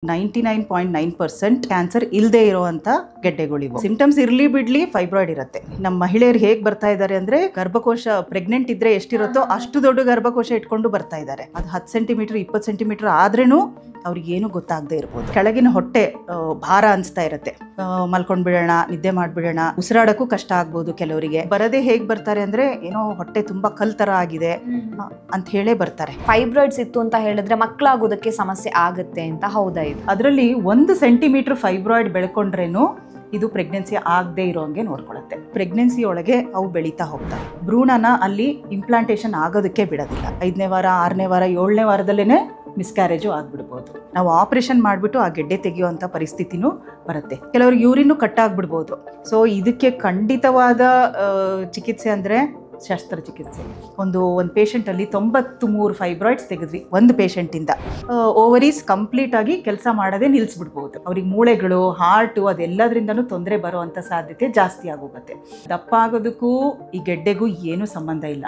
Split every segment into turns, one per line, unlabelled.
99.9% cancer ಇಲ್ಲದೆ ಇರುವಂತ ಗೆಡ್ಡೆಗಳಿವು. Symptoms ಇರ್ಲಿ ಬಿಡ್ಲಿ ಫೈಬ್ರಾಯ್ಡ್ ಇರುತ್ತೆ. ನಮ್ಮ ಮಹಿಳೆಯರು ಹೇಗೆ ಬರ್ತಾ ಇದ್ದಾರೆ ಅಂದ್ರೆ ಗರ್ಭಕೋಶ ಪ್ರೆಗ್ನೆಂಟ್ ಇದ್ರೆ ಎಷ್ಟಿರುತ್ತೋ ಅಷ್ಟು ದೊಡ್ಡ ಗರ್ಭಕೋಶ ಇಟ್ಕೊಂಡು ಬರ್ತಾ ಇದ್ದಾರೆ. ಅದು 10 ಸೆಂಟಿಮೀಟರ್ 20 ಸೆಂಟಿಮೀಟರ್ ಆದ್ರೇನು ಅವ್ರಿಗೆ ಏನು ಗೊತ್ತಾಗದೆ ಇರ್ಬೋದು. ಕೆಳಗಿನ ಹೊಟ್ಟೆ ಭಾರ ಅನ್ಸ್ತಾ ಇರುತ್ತೆ, ಮಲ್ಕೊಂಡ್ ಬಿಡೋಣ, ನಿದ್ದೆ ಮಾಡ್ಬಿಡೋಣ, ಉಸಿರಾಡಕ್ಕೂ ಕಷ್ಟ ಆಗ್ಬೋದು. ಕೆಲವರಿಗೆ ಬರದೇ ಹೇಗ್ ಬರ್ತಾರೆ ಅಂದ್ರೆ ಏನೋ ಹೊಟ್ಟೆ ತುಂಬಾ ಕಲ್ ತರ ಆಗಿದೆ ಅಂತ ಹೇಳೇ ಬರ್ತಾರೆ.
ಫೈಬ್ರಾಯ್ಡ್ಸ್ ಇತ್ತು ಅಂತ ಹೇಳಿದ್ರೆ ಮಕ್ಕಳಾಗೋದಕ್ಕೆ ಸಮಸ್ಯೆ ಆಗುತ್ತೆ ಅಂತ ಹೌದಾ? ಇದು
ಅದರಲ್ಲಿ 1 ಸೆಂಟಿಮೀಟರ್ ಫೈಬ್ರಾಯ್ಡ್ ಬೆಳ್ಕೊಂಡ್ರೇನು ಇದು ಪ್ರೆಗ್ನೆನ್ಸಿ ಆಗದೆ ಇರೋಂಗೆ ನೋಡ್ಕೊಳ್ಳುತ್ತೆ. ಪ್ರೆಗ್ನೆನ್ಸಿ ಒಳಗೆ ಅವು ಬೆಳೀತಾ ಹೋಗ್ತವೆ. ಭ್ರೂಣನ ಅಲ್ಲಿ ಇಂಪ್ಲಾಂಟೇಶನ್ ಆಗೋದಕ್ಕೆ ಬಿಡೋದಿಲ್ಲ. 5ನೇ ವಾರ 6ನೇ ವಾರ 7ನೇ ವಾರದಲ್ಲೇನೆ ಮಿಸ್ಕ್ಯಾರೇಜು ಆಗ್ಬಿಡ್ಬೋದು. ನಾವು ಆಪರೇಷನ್ ಮಾಡಿಬಿಟ್ಟು ಆ ಗೆಡ್ಡೆ ತೆಗೆಯುವಂಥ ಪರಿಸ್ಥಿತಿನೂ ಬರುತ್ತೆ. ಕೆಲವ್ರಿಗೆ ಯೂರಿನ್ನು ಕಟ್ ಆಗ್ಬಿಡ್ಬೋದು. ಸೊ ಇದಕ್ಕೆ ಖಂಡಿತವಾದ ಚಿಕಿತ್ಸೆ ಅಂದರೆ ಶಸ್ತ್ರಚಿಕಿತ್ಸೆ. ಒಂದು ಪೇಷಂಟಲ್ಲಿ 93 ಫೈಬ್ರಾಯ್ಡ್ಸ್ ತೆಗೆದ್ವಿ ಒಂದು ಪೇಷಂಟಿಂದ. ಓವರೀಸ್ ಕಂಪ್ಲೀಟ್ ಆಗಿ ಕೆಲಸ ಮಾಡೋದೇ ನಿಲ್ಲಿಸ್ಬಿಡ್ಬೋದು. ಅವ್ರಿಗೆ ಮೂಳೆಗಳು, ಹಾರ್ಟು ಅದೆಲ್ಲದ್ರಿಂದನೂ ತೊಂದರೆ ಬರುವಂಥ ಸಾಧ್ಯತೆ ಜಾಸ್ತಿ ಆಗೋಗುತ್ತೆ. ದಪ್ಪ ಆಗೋದಕ್ಕೂ ಈ ಗೆಡ್ಡೆಗೂ ಏನೂ ಸಂಬಂಧ ಇಲ್ಲ.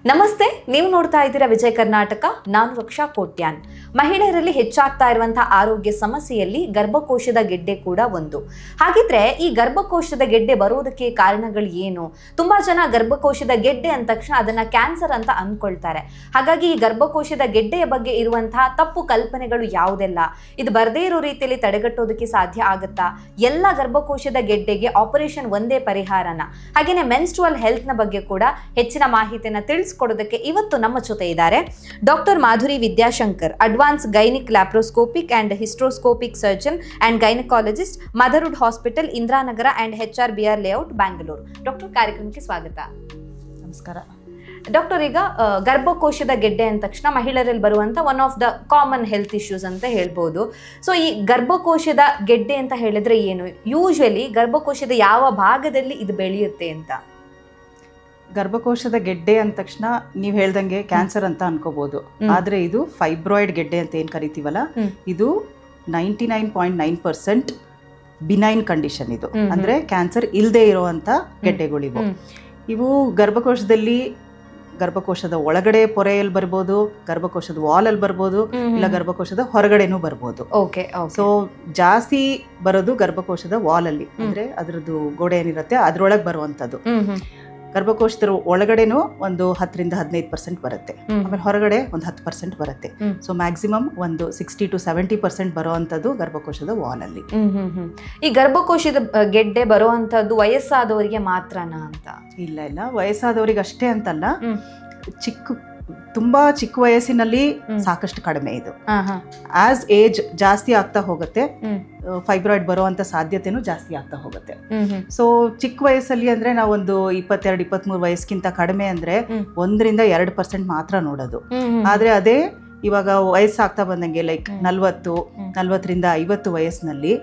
ನಮಸ್ತೆ, ನೀವು ನೋಡ್ತಾ ಇದ್ದೀರಾ ವಿಜಯ ಕರ್ನಾಟಕ. ನಾನು ರಕ್ಷಾ ಕೋಟ್ಯಾನ್. ಮಹಿಳೆಯರಲ್ಲಿ ಹೆಚ್ಚಾಗ್ತಾ ಇರುವಂತಹ ಆರೋಗ್ಯ ಸಮಸ್ಯೆಯಲ್ಲಿ ಗರ್ಭಕೋಶದ ಗೆಡ್ಡೆ ಕೂಡ ಒಂದು. ಹಾಗಿದ್ರೆ ಈ ಗರ್ಭಕೋಶದ ಗೆಡ್ಡೆ ಬರೋದಕ್ಕೆ ಕಾರಣಗಳು ಏನು? ತುಂಬಾ ಜನ ಗರ್ಭಕೋಶದ ಗೆಡ್ಡೆ ಅಂದ ತಕ್ಷಣ ಅದನ್ನ ಕ್ಯಾನ್ಸರ್ ಅಂತ ಅಂದ್ಕೊಳ್ತಾರೆ. ಹಾಗಾಗಿ ಈ ಗರ್ಭಕೋಶದ ಗೆಡ್ಡೆಯ ಬಗ್ಗೆ ಇರುವಂತಹ ತಪ್ಪು ಕಲ್ಪನೆಗಳು ಯಾವುದೆಲ್ಲ? ಇದು ಬರದೇ ಇರೋ ರೀತಿಯಲ್ಲಿ ತಡೆಗಟ್ಟೋದಕ್ಕೆ ಸಾಧ್ಯ ಆಗುತ್ತಾ? ಎಲ್ಲ ಗರ್ಭಕೋಶದ ಗೆಡ್ಡೆಗೆ ಆಪರೇಷನ್ ಒಂದೇ ಪರಿಹಾರನ? ಹಾಗೇನೆ ಮೆನ್ಸ್ಟ್ರುವಲ್ ಹೆಲ್ತ್ ನ ಬಗ್ಗೆ ಕೂಡ ಹೆಚ್ಚಿನ ಮಾಹಿತಿಯನ್ನ ತಿಳಿಸ್ಕೊಡೋದಕ್ಕೆ ಇವತ್ತು ನಮ್ಮ ಜೊತೆ ಇದ್ದಾರೆ doctor Madhuri Vidyashankar, advance gynaec laparoscopic and hysteroscopic surgeon and gynaecologist, motherhood hospital, Indiranagar and HRBR layout, Bangalore. Doctor, ಕಾರ್ಯಕ್ರಮಕ್ಕೆ ಸ್ವಾಗತ.
ನಮಸ್ಕಾರ
ಡಾಕ್ಟರ್. ಈಗ ಗರ್ಭಕೋಶದ ಗೆಡ್ಡೆ ಅಂದ ತಕ್ಷಣ ಮಹಿಳೆಯರಲ್ಲಿ ಬರುವಂತ one of the common health issues ಅಂತ ಹೇಳ್ಬೋದು. ಸೊ ಈ ಗರ್ಭಕೋಶದ ಗೆಡ್ಡೆ ಅಂತ ಹೇಳಿದ್ರೆ ಏನು? ಯೂಶುವಲಿ ಗರ್ಭಕೋಶದ ಯಾವ ಭಾಗದಲ್ಲಿ ಇದು ಬೆಳೆಯುತ್ತೆ ಅಂತ?
ಗರ್ಭಕೋಶದ ಗೆಡ್ಡೆ ಅಂದ ತಕ್ಷಣ ನೀವು ಹೇಳ್ದಂಗೆ ಕ್ಯಾನ್ಸರ್ ಅಂತ ಅನ್ಕೋಬಹುದು. ಆದ್ರೆ ಇದು ಫೈಬ್ರಾಯ್ಡ್ ಗೆಡ್ಡೆ ಅಂತ ಏನ್ ಕರಿತೀವಲ್ಲ, ಇದು 99.9% ಬಿನೈನ್ ಕಂಡೀಷನ್. ಇದು ಅಂದ್ರೆ ಕ್ಯಾನ್ಸರ್ ಇಲ್ಲದೆ ಇರುವಂತ ಗೆಡ್ಡೆಗಳಿವು. ಇವು ಗರ್ಭಕೋಶದ ಒಳಗಡೆ ಪೊರೆಯಲ್ಲಿ ಬರ್ಬೋದು, ಗರ್ಭಕೋಶದ ವಾಲ್ ಅಲ್ಲಿ ಬರ್ಬೋದು, ಇಲ್ಲ ಗರ್ಭಕೋಶದ ಹೊರಗಡೆನೂ ಬರ್ಬೋದು. ಸೊ ಜಾಸ್ತಿ ಬರೋದು ಗರ್ಭಕೋಶದ ವಾಲ್ ಅಲ್ಲಿ, ಅಂದ್ರೆ ಅದ್ರದ್ದು ಗೋಡೆ ಏನಿರುತ್ತೆ ಅದ್ರೊಳಗೆ ಬರುವಂತದ್ದು. ಗರ್ಭಕೋಶದ ಒಳಗಡೆನೂ ಒಂದು 10ರಿಂದ 15% ಬರುತ್ತೆ, ಆಮೇಲೆ ಹೊರಗಡೆ ಒಂದು 10% ಬರುತ್ತೆ. ಸೊ ಮ್ಯಾಕ್ಸಿಮಮ್ ಒಂದು 60 to 70% ಬರುವಂತದ್ದು ಗರ್ಭಕೋಶದ ವಾಲ್ ಅಲ್ಲಿ.
ಈ ಗರ್ಭಕೋಶದ ಗೆಡ್ಡೆ ಬರುವಂತದ್ದು ವಯಸ್ಸಾದವರಿಗೆ ಮಾತ್ರನಾ ಅಂತ? ಇಲ್ಲ,
ವಯಸ್ಸಾದವರಿಗೆ ಅಷ್ಟೇ ಅಂತಲ್ಲ, ತುಂಬಾ ಚಿಕ್ಕ ವಯಸ್ಸಿನಲ್ಲಿ ಸಾಕಷ್ಟು ಕಡಿಮೆ ಇದು. ಆಸ್ ಏಜ್ ಜಾಸ್ತಿ ಆಗ್ತಾ ಹೋಗುತ್ತೆ, ಫೈಬ್ರಾಯ್ಡ್ ಬರುವಂತ ಸಾಧ್ಯತೆನೂ ಜಾಸ್ತಿ ಆಗ್ತಾ ಹೋಗುತ್ತೆ. ಸೊ ಚಿಕ್ಕ ವಯಸ್ಸಲ್ಲಿ ಅಂದ್ರೆ ನಾವೊಂದು 22-23 ವಯಸ್ಸಿಗಿಂತ ಕಡಿಮೆ ಅಂದ್ರೆ 1-2% ಮಾತ್ರ ನೋಡೋದು. ಆದ್ರೆ ಅದೇ ಇವಾಗ ವಯಸ್ಸಾಗ್ತಾ ಬಂದಂಗೆ ಲೈಕ್ 40-40ರಿಂದ 50 ವಯಸ್ಸಿನಲ್ಲಿ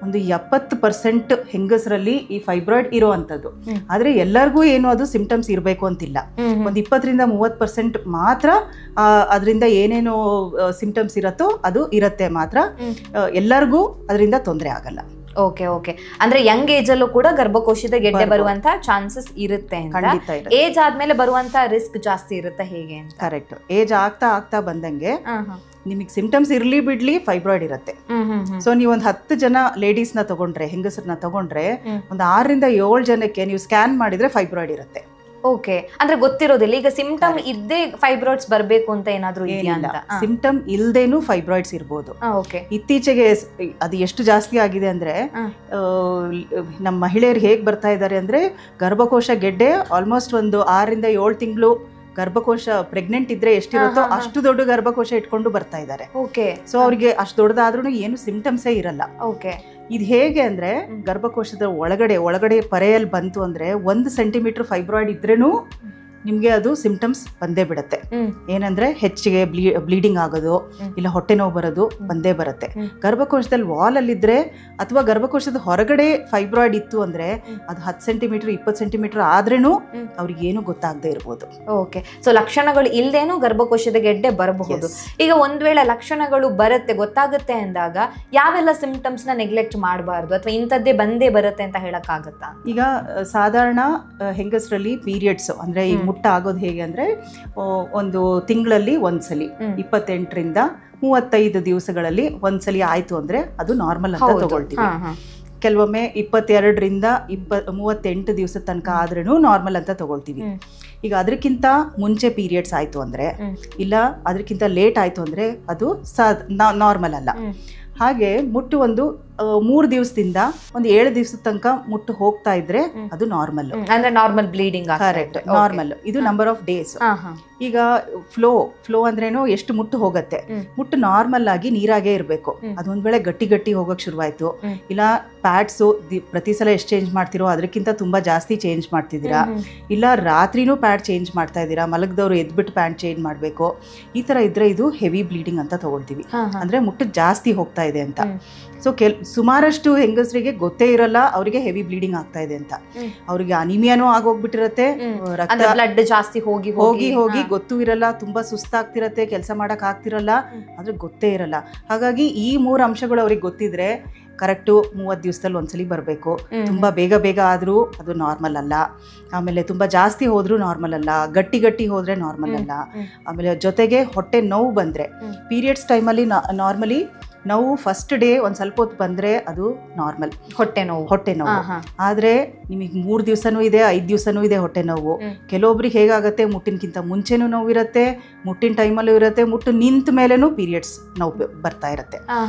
ಒಂದು 70% ಹೆಂಗಸರಲ್ಲಿ ಈ ಫೈಬ್ರಾಯ್ಡ್ ಇರುವಂತದ್ದು. ಆದ್ರೆ ಎಲ್ಲರಿಗೂ ಏನು ಅದು ಸಿಂಪ್ಟಮ್ಸ್ ಇರಬೇಕು ಅಂತಿಲ್ಲ. ಒಂದು 20-30% ಮಾತ್ರ ಅದರಿಂದ ಏನೇನು ಸಿಂಪ್ಟಮ್ಸ್ ಇರತ್ತೋ ಅದು ಇರತ್ತೆ ಮಾತ್ರ. ಎಲ್ಲರಿಗೂ ಅದರಿಂದ ತೊಂದರೆ ಆಗಲ್ಲ.
ಓಕೆ. ಅಂದ್ರೆ ಯಂಗ್ ಏಜ್ ಅಲ್ಲೂ ಕೂಡ ಗರ್ಭಕೋಶದ ಗೆಡ್ಡೆ ಬರುವಂತ ಚಾನ್ಸಸ್ ಇರುತ್ತೆ. ಏಜ್ ಆದ್ಮೇಲೆ ಬರುವಂತ ರಿಸ್ಕ್ ಜಾಸ್ತಿ ಇರುತ್ತೆ ಹೇಗೆ ಅಂತ?
ಕರೆಕ್ಟ್. ಏಜ್ ಆಗ್ತಾ ಬಂದಂಗೆ ನಿಮಗೆ ಸಿಂಪ್ಟಮ್ಸ್ ಇರ್ಲಿ ಬಿಡ್ಲಿ ಫೈಬ್ರಾಯ್ಡ್ ಇರುತ್ತೆ. ಸೊ ನೀವು ಒಂದು 10 ಜನ ಲೇಡೀಸ್ ನ ತಗೊಂಡ್ರೆ, ಹೆಂಗಸರನ್ನ ತಗೊಂಡ್ರೆ, ಒಂದು 6-7 ಜನಕ್ಕೆ ನೀವು ಸ್ಕ್ಯಾನ್ ಮಾಡಿದ್ರೆ ಫೈಬ್ರಾಯ್ಡ್ ಇರುತ್ತೆ.
ಓಕೆ. ಅಂದ್ರೆ ಗೊತ್ತಿರೋದಿಲ್ಲ. ಈಗ ಸಿಂಪ್ಟಮ್ ಇದ್ದೇ ಫೈಬ್ರಾಯ್ಡ್ಸ್ ಬರಬೇಕು ಅಂತ ಏನಾದ್ರೂ ಇದೆಯಾ ಅಂತ?
ಸಿಂಪ್ಟಮ್ ಇಲ್ದೇನು ಫೈಬ್ರಾಯ್ಡ್ಸ್ ಇರ್ಬೋದು. ಇತ್ತೀಚೆಗೆ ಅದು ಎಷ್ಟು ಜಾಸ್ತಿ ಆಗಿದೆ ಅಂದ್ರೆ, ನಮ್ಮ ಮಹಿಳೆಯರು ಹೇಗ್ ಬರ್ತಾ ಇದ್ದಾರೆ ಅಂದ್ರೆ ಗರ್ಭಕೋಶ ಗೆಡ್ಡೆ ಆಲ್ಮೋಸ್ಟ್ ಒಂದು 6-7 ತಿಂಗಳು ಗರ್ಭಕೋಶ ಪ್ರೆಗ್ನೆಂಟ್ ಇದ್ರೆ ಎಷ್ಟಿರುತ್ತೋ ಅಷ್ಟು ದೊಡ್ಡ ಗರ್ಭಕೋಶ ಇಟ್ಕೊಂಡು ಬರ್ತಾ ಇದ್ದಾರೆ. ಸೊ ಅವ್ರಿಗೆ ಅಷ್ಟು ದೊಡ್ಡದಾದ್ರೂ ಏನು ಸಿಂಪ್ಟಮ್ಸೇ ಇರಲ್ಲ. ಇದು ಹೇಗೆ ಅಂದ್ರೆ ಗರ್ಭಕೋಶದ ಒಳಗಡೆ ಪರೆಯಲ್ಲಿ ಬಂತು ಅಂದ್ರೆ 1 ಸೆಂಟಿಮೀಟರ್ ಫೈಬ್ರಾಯ್ಡ್ ಇದ್ರೇನು ನಿಮ್ಗೆ ಅದು ಸಿಂಪ್ಟಮ್ಸ್ ಬಂದೇ ಬಿಡುತ್ತೆ. ಏನಂದ್ರೆ ಹೆಚ್ಚಿಗೆ ಬ್ಲೀಡಿಂಗ್ ಆಗೋದು ಇಲ್ಲ ಹೊಟ್ಟೆ ನೋವು ಬರೋದು ಬಂದೇ ಬರುತ್ತೆ. ಗರ್ಭಕೋಶದಲ್ಲಿ ವಾಲ್ ಅಲ್ಲಿದ್ರೆ ಅಥವಾ ಗರ್ಭಕೋಶದ ಹೊರಗಡೆ ಫೈಬ್ರಾಯ್ಡ್ ಇತ್ತು ಅಂದ್ರೆ ಅದು 10 ಸೆಂಟಿಮೀಟರ್ 20 ಸೆಂಟಿಮೀಟರ್ ಆದ್ರೇನು ಅವ್ರಿಗೆ ಏನು ಗೊತ್ತಾಗದೆ ಇರ್ಬೋದು.
ಓಕೆ, ಸೊ ಲಕ್ಷಣಗಳು ಇಲ್ದೇನು ಗರ್ಭಕೋಶದ ಗೆಡ್ಡೆ ಬರಬಹುದು. ಈಗ ಒಂದ್ ವೇಳೆ ಲಕ್ಷಣಗಳು ಬರುತ್ತೆ ಗೊತ್ತಾಗುತ್ತೆ ಅಂದಾಗ ಯಾವೆಲ್ಲ ಸಿಂಪ್ಟಮ್ಸ್ ನ ನೆಗ್ಲೆಕ್ಟ್ ಮಾಡಬಾರ್ದು ಅಥವಾ ಇಂಥದ್ದೇ ಬಂದೇ ಬರುತ್ತೆ ಅಂತ ಹೇಳಕ್ ಆಗುತ್ತಾ?
ಈಗ ಸಾಧಾರಣ ಹೆಂಗಸರಲ್ಲಿ ಪೀರಿಯಡ್ಸ್ ಅಂದ್ರೆ ಈ ಮುಟ್ಟ ಆಗೋದು ಹೇಗೆ ಅಂದ್ರೆ ಒಂದು ತಿಂಗಳಲ್ಲಿ ಒಂದ್ಸಲಿ 28ರಿಂದ 35 ದಿವಸಗಳಲ್ಲಿ ಒಂದ್ಸಲಿ ಆಯ್ತು ಅಂದ್ರೆ ಅದು ನಾರ್ಮಲ್ ಅಂತ ತಗೊಳ್ತೀವಿ. ಕೆಲವೊಮ್ಮೆ 22ರಿಂದ 38 ದಿವಸದ ತನಕ ಆದ್ರೂ ನಾರ್ಮಲ್ ಅಂತ ತಗೊಳ್ತೀವಿ. ಈಗ ಅದಕ್ಕಿಂತ ಮುಂಚೆ ಪೀರಿಯಡ್ಸ್ ಆಯ್ತು ಅಂದ್ರೆ ಇಲ್ಲ ಅದಕ್ಕಿಂತ ಲೇಟ್ ಆಯ್ತು ಅಂದ್ರೆ ಅದು ನಾರ್ಮಲ್ ಅಲ್ಲ. ಹಾಗೆ ಮುಟ್ಟು ಒಂದು 3 ದಿವಸದಿಂದ ಒಂದು 7 ದಿವಸದ ತನಕ ಮುಟ್ಟು ಹೋಗ್ತಾ ಇದ್ರೆ ಅದು ನಾರ್ಮಲ್,
ಅಂದ್ರೆ ನಾರ್ಮಲ್ ಬ್ಲೀಡಿಂಗ್.
Correct, normal. ಇದು ನಂಬರ್ ಆಫ್ ಡೇಸ್. ಈಗ ಫ್ಲೋ ಅಂದ್ರೇನು ಎಷ್ಟು ಮುಟ್ಟು ಹೋಗುತ್ತೆ. ಮುಟ್ಟು ನಾರ್ಮಲ್ ಆಗಿ ನೀರಾಗೆ ಇರಬೇಕು. ಅದೊಂದ್ ವೇಳೆ ಗಟ್ಟಿ ಹೋಗಕ್ ಶುರುವಾಯ್ತು ಇಲ್ಲ ಪ್ಯಾಡ್ಸ್ ಪ್ರತಿ ಸಲ ಎಷ್ಟು ಚೇಂಜ್ ಮಾಡ್ತಿರೋ ಅದಕ್ಕಿಂತ ತುಂಬಾ ಜಾಸ್ತಿ ಚೇಂಜ್ ಮಾಡ್ತಿದ್ದೀರಾ, ಇಲ್ಲ ರಾತ್ರಿನೂ ಪ್ಯಾಡ್ ಚೇಂಜ್ ಮಾಡ್ತಾ ಇದ್ದೀರಾ, ಮಲಗದವ್ರು ಎದ್ಬಿಟ್ಟು ಪ್ಯಾಡ್ ಚೇಂಜ್ ಮಾಡ್ಬೇಕು, ಈ ತರ ಇದ್ರೆ ಇದು ಹೆವಿ ಬ್ಲೀಡಿಂಗ್ ಅಂತ ತಗೊಳ್ತೀವಿ. ಅಂದ್ರೆ ಮುಟ್ಟು ಜಾಸ್ತಿ ಹೋಗ್ತಾ ಇದೆ ಅಂತ. ಸೊ ಸುಮಾರಷ್ಟು ಹೆಂಗಸರಿಗೆ ಗೊತ್ತೇ ಇರಲ್ಲ ಅವರಿಗೆ ಹೆವಿ ಬ್ಲೀಡಿಂಗ್ ಆಗ್ತಾ ಇದೆ ಅಂತ. ಅವ್ರಿಗೆ ಅನಿಮಿಯಾನೂ ಆಗೋಗ್ಬಿಟ್ಟಿರತ್ತೆ,
ಬ್ಲಡ್ ಜಾಸ್ತಿ ಹೋಗಿ
ಹೋಗಿ ಗೊತ್ತೂ ಇರಲ್ಲ, ತುಂಬಾ ಸುಸ್ತಾಗ್ತಿರತ್ತೆ, ಕೆಲಸ ಮಾಡಕ್ ಆಗ್ತಿರಲ್ಲ, ಆದ್ರೆ ಗೊತ್ತೇ ಇರಲ್ಲ. ಹಾಗಾಗಿ ಈ 3 ಅಂಶಗಳು ಅವ್ರಿಗೆ ಗೊತ್ತಿದ್ರೆ ಕರೆಕ್ಟು 30 ದಿವಸದಲ್ಲಿ ಒಂದ್ಸಲಿ ಬರಬೇಕು. ತುಂಬಾ ಬೇಗ ಆದ್ರೂ ಅದು ನಾರ್ಮಲ್ ಅಲ್ಲ. ಆಮೇಲೆ ತುಂಬಾ ಜಾಸ್ತಿ ಹೋದ್ರೂ ನಾರ್ಮಲ್ ಅಲ್ಲ, ಗಟ್ಟಿ ಹೋದ್ರೆ ನಾರ್ಮಲ್ ಅಲ್ಲ. ಆಮೇಲೆ ಜೊತೆಗೆ ಹೊಟ್ಟೆ ನೋವು ಬಂದ್ರೆ ಪೀರಿಯಡ್ಸ್ ಟೈಮಲ್ಲಿ ನಾರ್ಮಲಿ ನೋವು ಫಸ್ಟ್ ಡೇ ಒಂದ್ ಸ್ವಲ್ಪ ಹೊತ್ತು ಬಂದ್ರೆ ಅದು ನಾರ್ಮಲ್
ಹೊಟ್ಟೆ ನೋವು.
ಆದ್ರೆ ನಿಮಗೆ 3 ದಿವಸನೂ ಇದೆ 5 ದಿವಸನೂ ಇದೆ ಹೊಟ್ಟೆ ನೋವು. ಕೆಲವೊಬ್ರಿಗೆ ಹೇಗಾಗತ್ತೆ ಮುಟ್ಟಿನಕ್ಕಿಂತ ಮುಂಚೆನೂ ನೋವು ಇರುತ್ತೆ, ಮುಟ್ಟಿನ ಟೈಮಲ್ಲೂ ಇರುತ್ತೆ, ಮುಟ್ಟು ನಿಂತ ಮೇಲೆನೂ ಪೀರಿಯಡ್ಸ್ ನೋವು ಬರ್ತಾ ಇರುತ್ತೆ.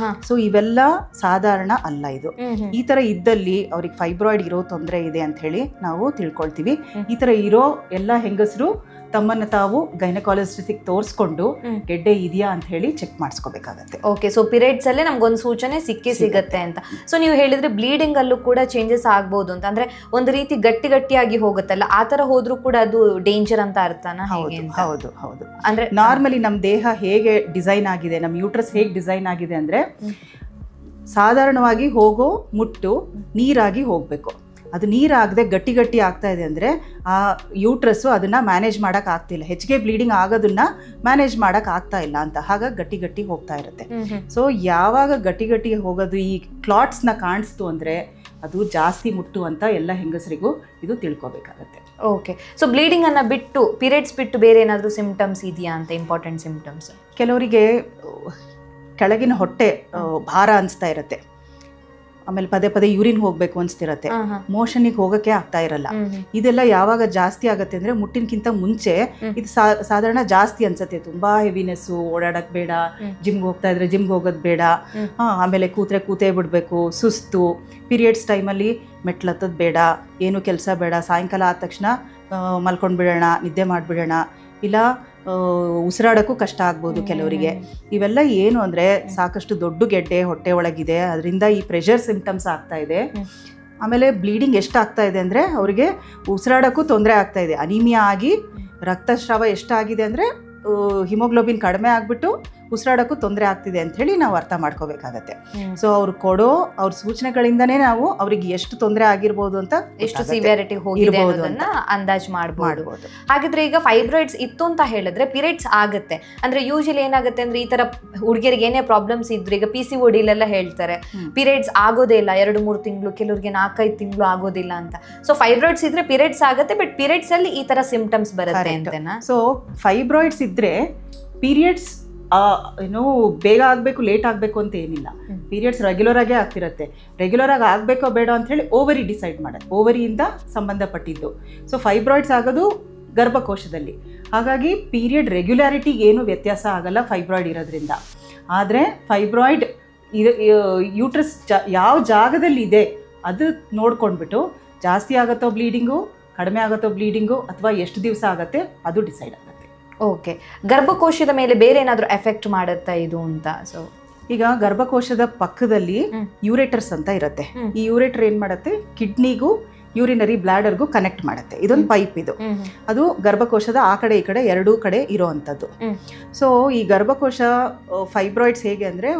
ಸೊ ಇವೆಲ್ಲ ಸಾಧಾರಣ ಅಲ್ಲ. ಇದು ಈ ತರ ಇದ್ದಲ್ಲಿ ಅವ್ರಿಗೆ ಫೈಬ್ರಾಯ್ಡ್ ಇರೋ ತೊಂದರೆ ಇದೆ ಅಂತ ಹೇಳಿ ನಾವು ತಿಳ್ಕೊಳ್ತೀವಿ. ಈ ತರ ಇರೋ ಎಲ್ಲ ಹೆಂಗಸರು ತಮ್ಮನ್ನ ತಾವು ಗೈನಕಾಲಜಿಸ್ಟಿಗೆ ತೋರಿಸ್ಕೊಂಡು ಗೆಡ್ಡೆ ಇದೆಯಾ ಅಂತ ಹೇಳಿ ಚೆಕ್ ಮಾಡಿಸ್ಕೋಬೇಕಾಗತ್ತೆ.
ಓಕೆ, ಸೊ ಪೀರಿಯಡ್ಸ್ ಅಲ್ಲೇ ನಮ್ಗೊಂದು ಸೂಚನೆ ಸಿಗುತ್ತೆ ಅಂತ. ಸೊ ನೀವು ಹೇಳಿದ್ರೆ ಬ್ಲೀಡಿಂಗ್ ಅಲ್ಲೂ ಕೂಡ ಚೇಂಜಸ್ ಆಗ್ಬಹುದು ಅಂತ, ಅಂದ್ರೆ ಒಂದು ರೀತಿ ಗಟ್ಟಿಯಾಗಿ ಹೋಗುತ್ತಲ್ಲ, ಆ ತರ ಹೋದ್ರೂ ಕೂಡ ಅದು ಡೇಂಜರ್ ಅಂತ ಅರ್ಥನಾ?
ಹೌದು. ಅಂದ್ರೆ ನಾರ್ಮಲಿ ನಮ್ ದೇಹ ಹೇಗೆ ಡಿಸೈನ್ ಆಗಿದೆ, ನಮ್ ಯೂಟ್ರಸ್ ಹೇಗೆ ಡಿಸೈನ್ ಆಗಿದೆ ಅಂದ್ರೆ ಸಾಧಾರಣವಾಗಿ ಹೋಗೋ ಮುಟ್ಟು ನೀರಾಗಿ ಹೋಗ್ಬೇಕು. ಅದು ನೀರಾಗದೆ ಗಟ್ಟಿ ಆಗ್ತಾ ಇದೆ ಅಂದರೆ ಆ ಯೂಟ್ರಸ್ಸು ಅದನ್ನು ಮ್ಯಾನೇಜ್ ಮಾಡೋಕೆ ಆಗ್ತಿಲ್ಲ, ಹೆಚ್ಚಿಗೆ ಬ್ಲೀಡಿಂಗ್ ಆಗೋದನ್ನ ಮ್ಯಾನೇಜ್ ಮಾಡೋಕೆ ಆಗ್ತಾ ಇಲ್ಲ ಅಂತ. ಹಾಗಾಗಿ ಗಟ್ಟಿ ಹೋಗ್ತಾ ಇರುತ್ತೆ. ಸೊ ಯಾವಾಗ ಗಟ್ಟಿ ಹೋಗೋದು ಈ ಕ್ಲಾಟ್ಸ್ನ ಕಾಣಿಸ್ತು ಅಂದರೆ ಅದು ಜಾಸ್ತಿ ಮುಟ್ಟು ಅಂತ ಎಲ್ಲ ಹೆಂಗಸರಿಗೂ ಇದು ತಿಳ್ಕೊಬೇಕಾಗತ್ತೆ.
ಓಕೆ, ಸೊ ಬ್ಲೀಡಿಂಗ್ ಅನ್ನ ಬಿಟ್ಟು ಪೀರಿಯಡ್ಸ್ ಬಿಟ್ಟು ಬೇರೆ ಏನಾದರೂ ಸಿಂಪ್ಟಮ್ಸ್ ಇದೆಯಾ ಅಂತ? ಇಂಪಾರ್ಟೆಂಟ್ ಸಿಂಪ್ಟಮ್ಸ್
ಕೆಲವರಿಗೆ ಕೆಳಗಿನ ಹೊಟ್ಟೆ ಭಾರ ಅನಿಸ್ತಾ ಇರುತ್ತೆ, ಆಮೇಲೆ ಪದೇ ಯೂರಿನ್ ಹೋಗ್ಬೇಕು ಅನ್ಸ್ತಿರತ್ತೆ, ಮೋಷನ್ಗೆ ಹೋಗಕ್ಕೆ ಆಗ್ತಾ ಇರಲ್ಲ. ಇದೆಲ್ಲ ಯಾವಾಗ ಜಾಸ್ತಿ ಆಗತ್ತೆ ಅಂದ್ರೆ ಮುಟ್ಟಿನಕ್ಕಿಂತ ಮುಂಚೆ ಇದು ಸಾಧಾರಣ ಜಾಸ್ತಿ ಅನ್ಸತ್ತೆ. ತುಂಬಾ ಹೆವಿನೆಸ್ಸು, ಓಡಾಡಕ್ ಬೇಡ, ಜಿಮ್ಗೆ ಹೋಗ್ತಾ ಇದ್ರೆ ಜಿಮ್ಗೆ ಹೋಗೋದು ಬೇಡ, ಆಮೇಲೆ ಕೂತೇ ಬಿಡ್ಬೇಕು, ಸುಸ್ತು, ಪೀರಿಯಡ್ಸ್ ಟೈಮಲ್ಲಿ ಮೆಟ್ಲತ್ತದ್ ಬೇಡ, ಏನು ಕೆಲಸ ಬೇಡ, ಸಾಯಂಕಾಲ ಆದ ತಕ್ಷಣ ಮಲ್ಕೊಂಡ್ಬಿಡೋಣ, ನಿದ್ದೆ ಮಾಡಿಬಿಡೋಣ, ಇಲ್ಲ ಉಸಿರಾಡೋಕ್ಕೂ ಕಷ್ಟ ಆಗ್ಬೋದು ಕೆಲವರಿಗೆ. ಇವೆಲ್ಲ ಏನು ಅಂದರೆ ಸಾಕಷ್ಟು ದೊಡ್ಡ ಗೆಡ್ಡೆ ಹೊಟ್ಟೆ ಒಳಗಿದೆ, ಅದರಿಂದ ಈ ಪ್ರೆಷರ್ ಸಿಂಪ್ಟಮ್ಸ್ ಆಗ್ತಾ ಇದೆ. ಆಮೇಲೆ ಬ್ಲೀಡಿಂಗ್ ಎಷ್ಟಾಗ್ತಾ ಇದೆ ಅಂದರೆ ಅವರಿಗೆ ಉಸಿರಾಡೋಕ್ಕೂ ತೊಂದರೆ ಆಗ್ತಾ ಇದೆ. ಅನಿಮಿಯಾ ಆಗಿ ರಕ್ತಸ್ರಾವ ಎಷ್ಟಾಗಿದೆ ಅಂದರೆ ಹಿಮೋಗ್ಲೋಬಿನ್ ಕಡಿಮೆ ಆಗಿಬಿಟ್ಟು ಉಸಿರಾಡೋಕ್ಕೂ ತೊಂದರೆ ಆಗ್ತಿದೆ ಅಂಥೇಳಿ ನಾವು ಅರ್ಥ ಮಾಡ್ಕೋಬೇಕಾಗತ್ತೆ. ಸೊ ಅವ್ರು ಕೊಡೋ ಅವ್ರ ಸೂಚನೆಗಳಿಂದನೇ ನಾವು ಅವ್ರಿಗೆ ಎಷ್ಟು ತೊಂದರೆ ಆಗಿರ್ಬೋದು ಅಂತ,
ಎಷ್ಟು ಸಿವಿಯಾರಿಟಿ ಹೋಗಿದೆ ಅನ್ನೋದನ್ನ ಅಂದಾಜು ಮಾಡಬಹುದು. ಹಾಗಿದ್ರೆ ಈಗ ಫೈಬ್ರಾಯ್ಡ್ಸ್ ಇತ್ತು ಅಂತ ಹೇಳಿದ್ರೆ ಪೀರಿಯಡ್ಸ್ ಆಗುತ್ತೆ ಅಂದ್ರೆ ಯೂಶಲಿ ಏನಾಗುತ್ತೆ ಅಂದ್ರೆ ಈ ತರ ಹುಡುಗಿಯರಿಗೆ ಏನೇ ಪ್ರಾಬ್ಲಮ್ಸ್ ಇದ್ರು, ಈಗ PCOD ಲೆಲ್ಲ ಹೇಳ್ತಾರೆ ಪೀರಿಯಡ್ಸ್ ಆಗೋದೇ ಇಲ್ಲ 2-3 ತಿಂಗಳು, ಕೆಲವರಿಗೆ 4-5 ತಿಂಗಳು ಆಗೋದಿಲ್ಲ ಅಂತ. ಸೊ ಫೈಬ್ರಾಯ್ಡ್ಸ್ ಇದ್ರೆ ಪೀರಿಯಡ್ಸ್ ಆಗುತ್ತೆ, ಬಟ್ ಪೀರಿಯಡ್ಸ್ ಅಲ್ಲಿ ಈ ತರ ಸಿಂಪ್ಟಮ್ಸ್ ಬರುತ್ತೆ ಅಂತನಾ?
ಸೊ ಫೈಬ್ರಾಯ್ಡ್ಸ್ ಇದ್ರೆ ಪೀರಿಯಡ್ಸ್ ಏನೋ ಬೇಗ ಆಗಬೇಕು ಲೇಟ್ ಆಗಬೇಕು ಅಂತ ಏನಿಲ್ಲ. ಪೀರಿಯಡ್ಸ್ ರೆಗ್ಯುಲರ್ ಆಗೇ ಆಗ್ತಿರತ್ತೆ. ರೆಗ್ಯುಲರ್ ಆಗಿ ಆಗಬೇಕೋ ಬೇಡ ಅಂತ ಹೇಳಿ ಓವರಿ ಡಿಸೈಡ್ ಮಾಡೋದು, ಓವರಿಯಿಂದ ಸಂಬಂಧಪಟ್ಟಿದ್ದು. ಸೊ ಫೈಬ್ರಾಯ್ಡ್ಸ್ ಆಗೋದು ಗರ್ಭಕೋಶದಲ್ಲಿ. ಹಾಗಾಗಿ ಪೀರಿಯಡ್ ರೆಗ್ಯುಲಾರಿಟಿಗೆ ಏನು ವ್ಯತ್ಯಾಸ ಆಗಲ್ಲ ಫೈಬ್ರಾಯ್ಡ್ ಇರೋದ್ರಿಂದ. ಆದರೆ ಫೈಬ್ರಾಯ್ಡ್ ಯೂಟ್ರಸ್ ಯಾವ ಜಾಗದಲ್ಲಿ ಇದೆ ಅದು ನೋಡ್ಕೊಂಡ್ಬಿಟ್ಟು ಜಾಸ್ತಿ ಆಗುತ್ತೋ ಬ್ಲೀಡಿಂಗು, ಕಡಿಮೆ ಆಗುತ್ತೋ ಬ್ಲೀಡಿಂಗು, ಅಥವಾ ಎಷ್ಟು ದಿವಸ ಆಗುತ್ತೆ ಅದು ಡಿಸೈಡ್ ಆಗುತ್ತೆ.
ಓಕೆ, ಗರ್ಭಕೋಶದ ಮೇಲೆ ಬೇರೆ ಏನಾದರೂ ಎಫೆಕ್ಟ್ ಮಾಡುತ್ತಾ ಇದು ಅಂತ? ಸೊ
ಈಗ ಗರ್ಭಕೋಶದ ಪಕ್ಕದಲ್ಲಿ ಯೂರೇಟರ್ಸ್ ಅಂತ ಇರುತ್ತೆ. ಈ ಯೂರೇಟರ್ ಏನ್ ಮಾಡುತ್ತೆ, ಕಿಡ್ನಿಗೂ ಯೂರಿನರಿ ಬ್ಲಾಡರ್ಗೂ ಕನೆಕ್ಟ್ ಮಾಡುತ್ತೆ. ಇದೊಂದು ಪೈಪ್ ಇದು. ಅದು ಗರ್ಭಕೋಶದ ಆ ಕಡೆ ಈ ಕಡೆ ಎರಡೂ ಕಡೆ ಇರೋವಂಥದ್ದು. ಸೊ ಈ ಗರ್ಭಕೋಶ ಫೈಬ್ರಾಯ್ಡ್ಸ್ ಹೇಗೆ ಅಂದರೆ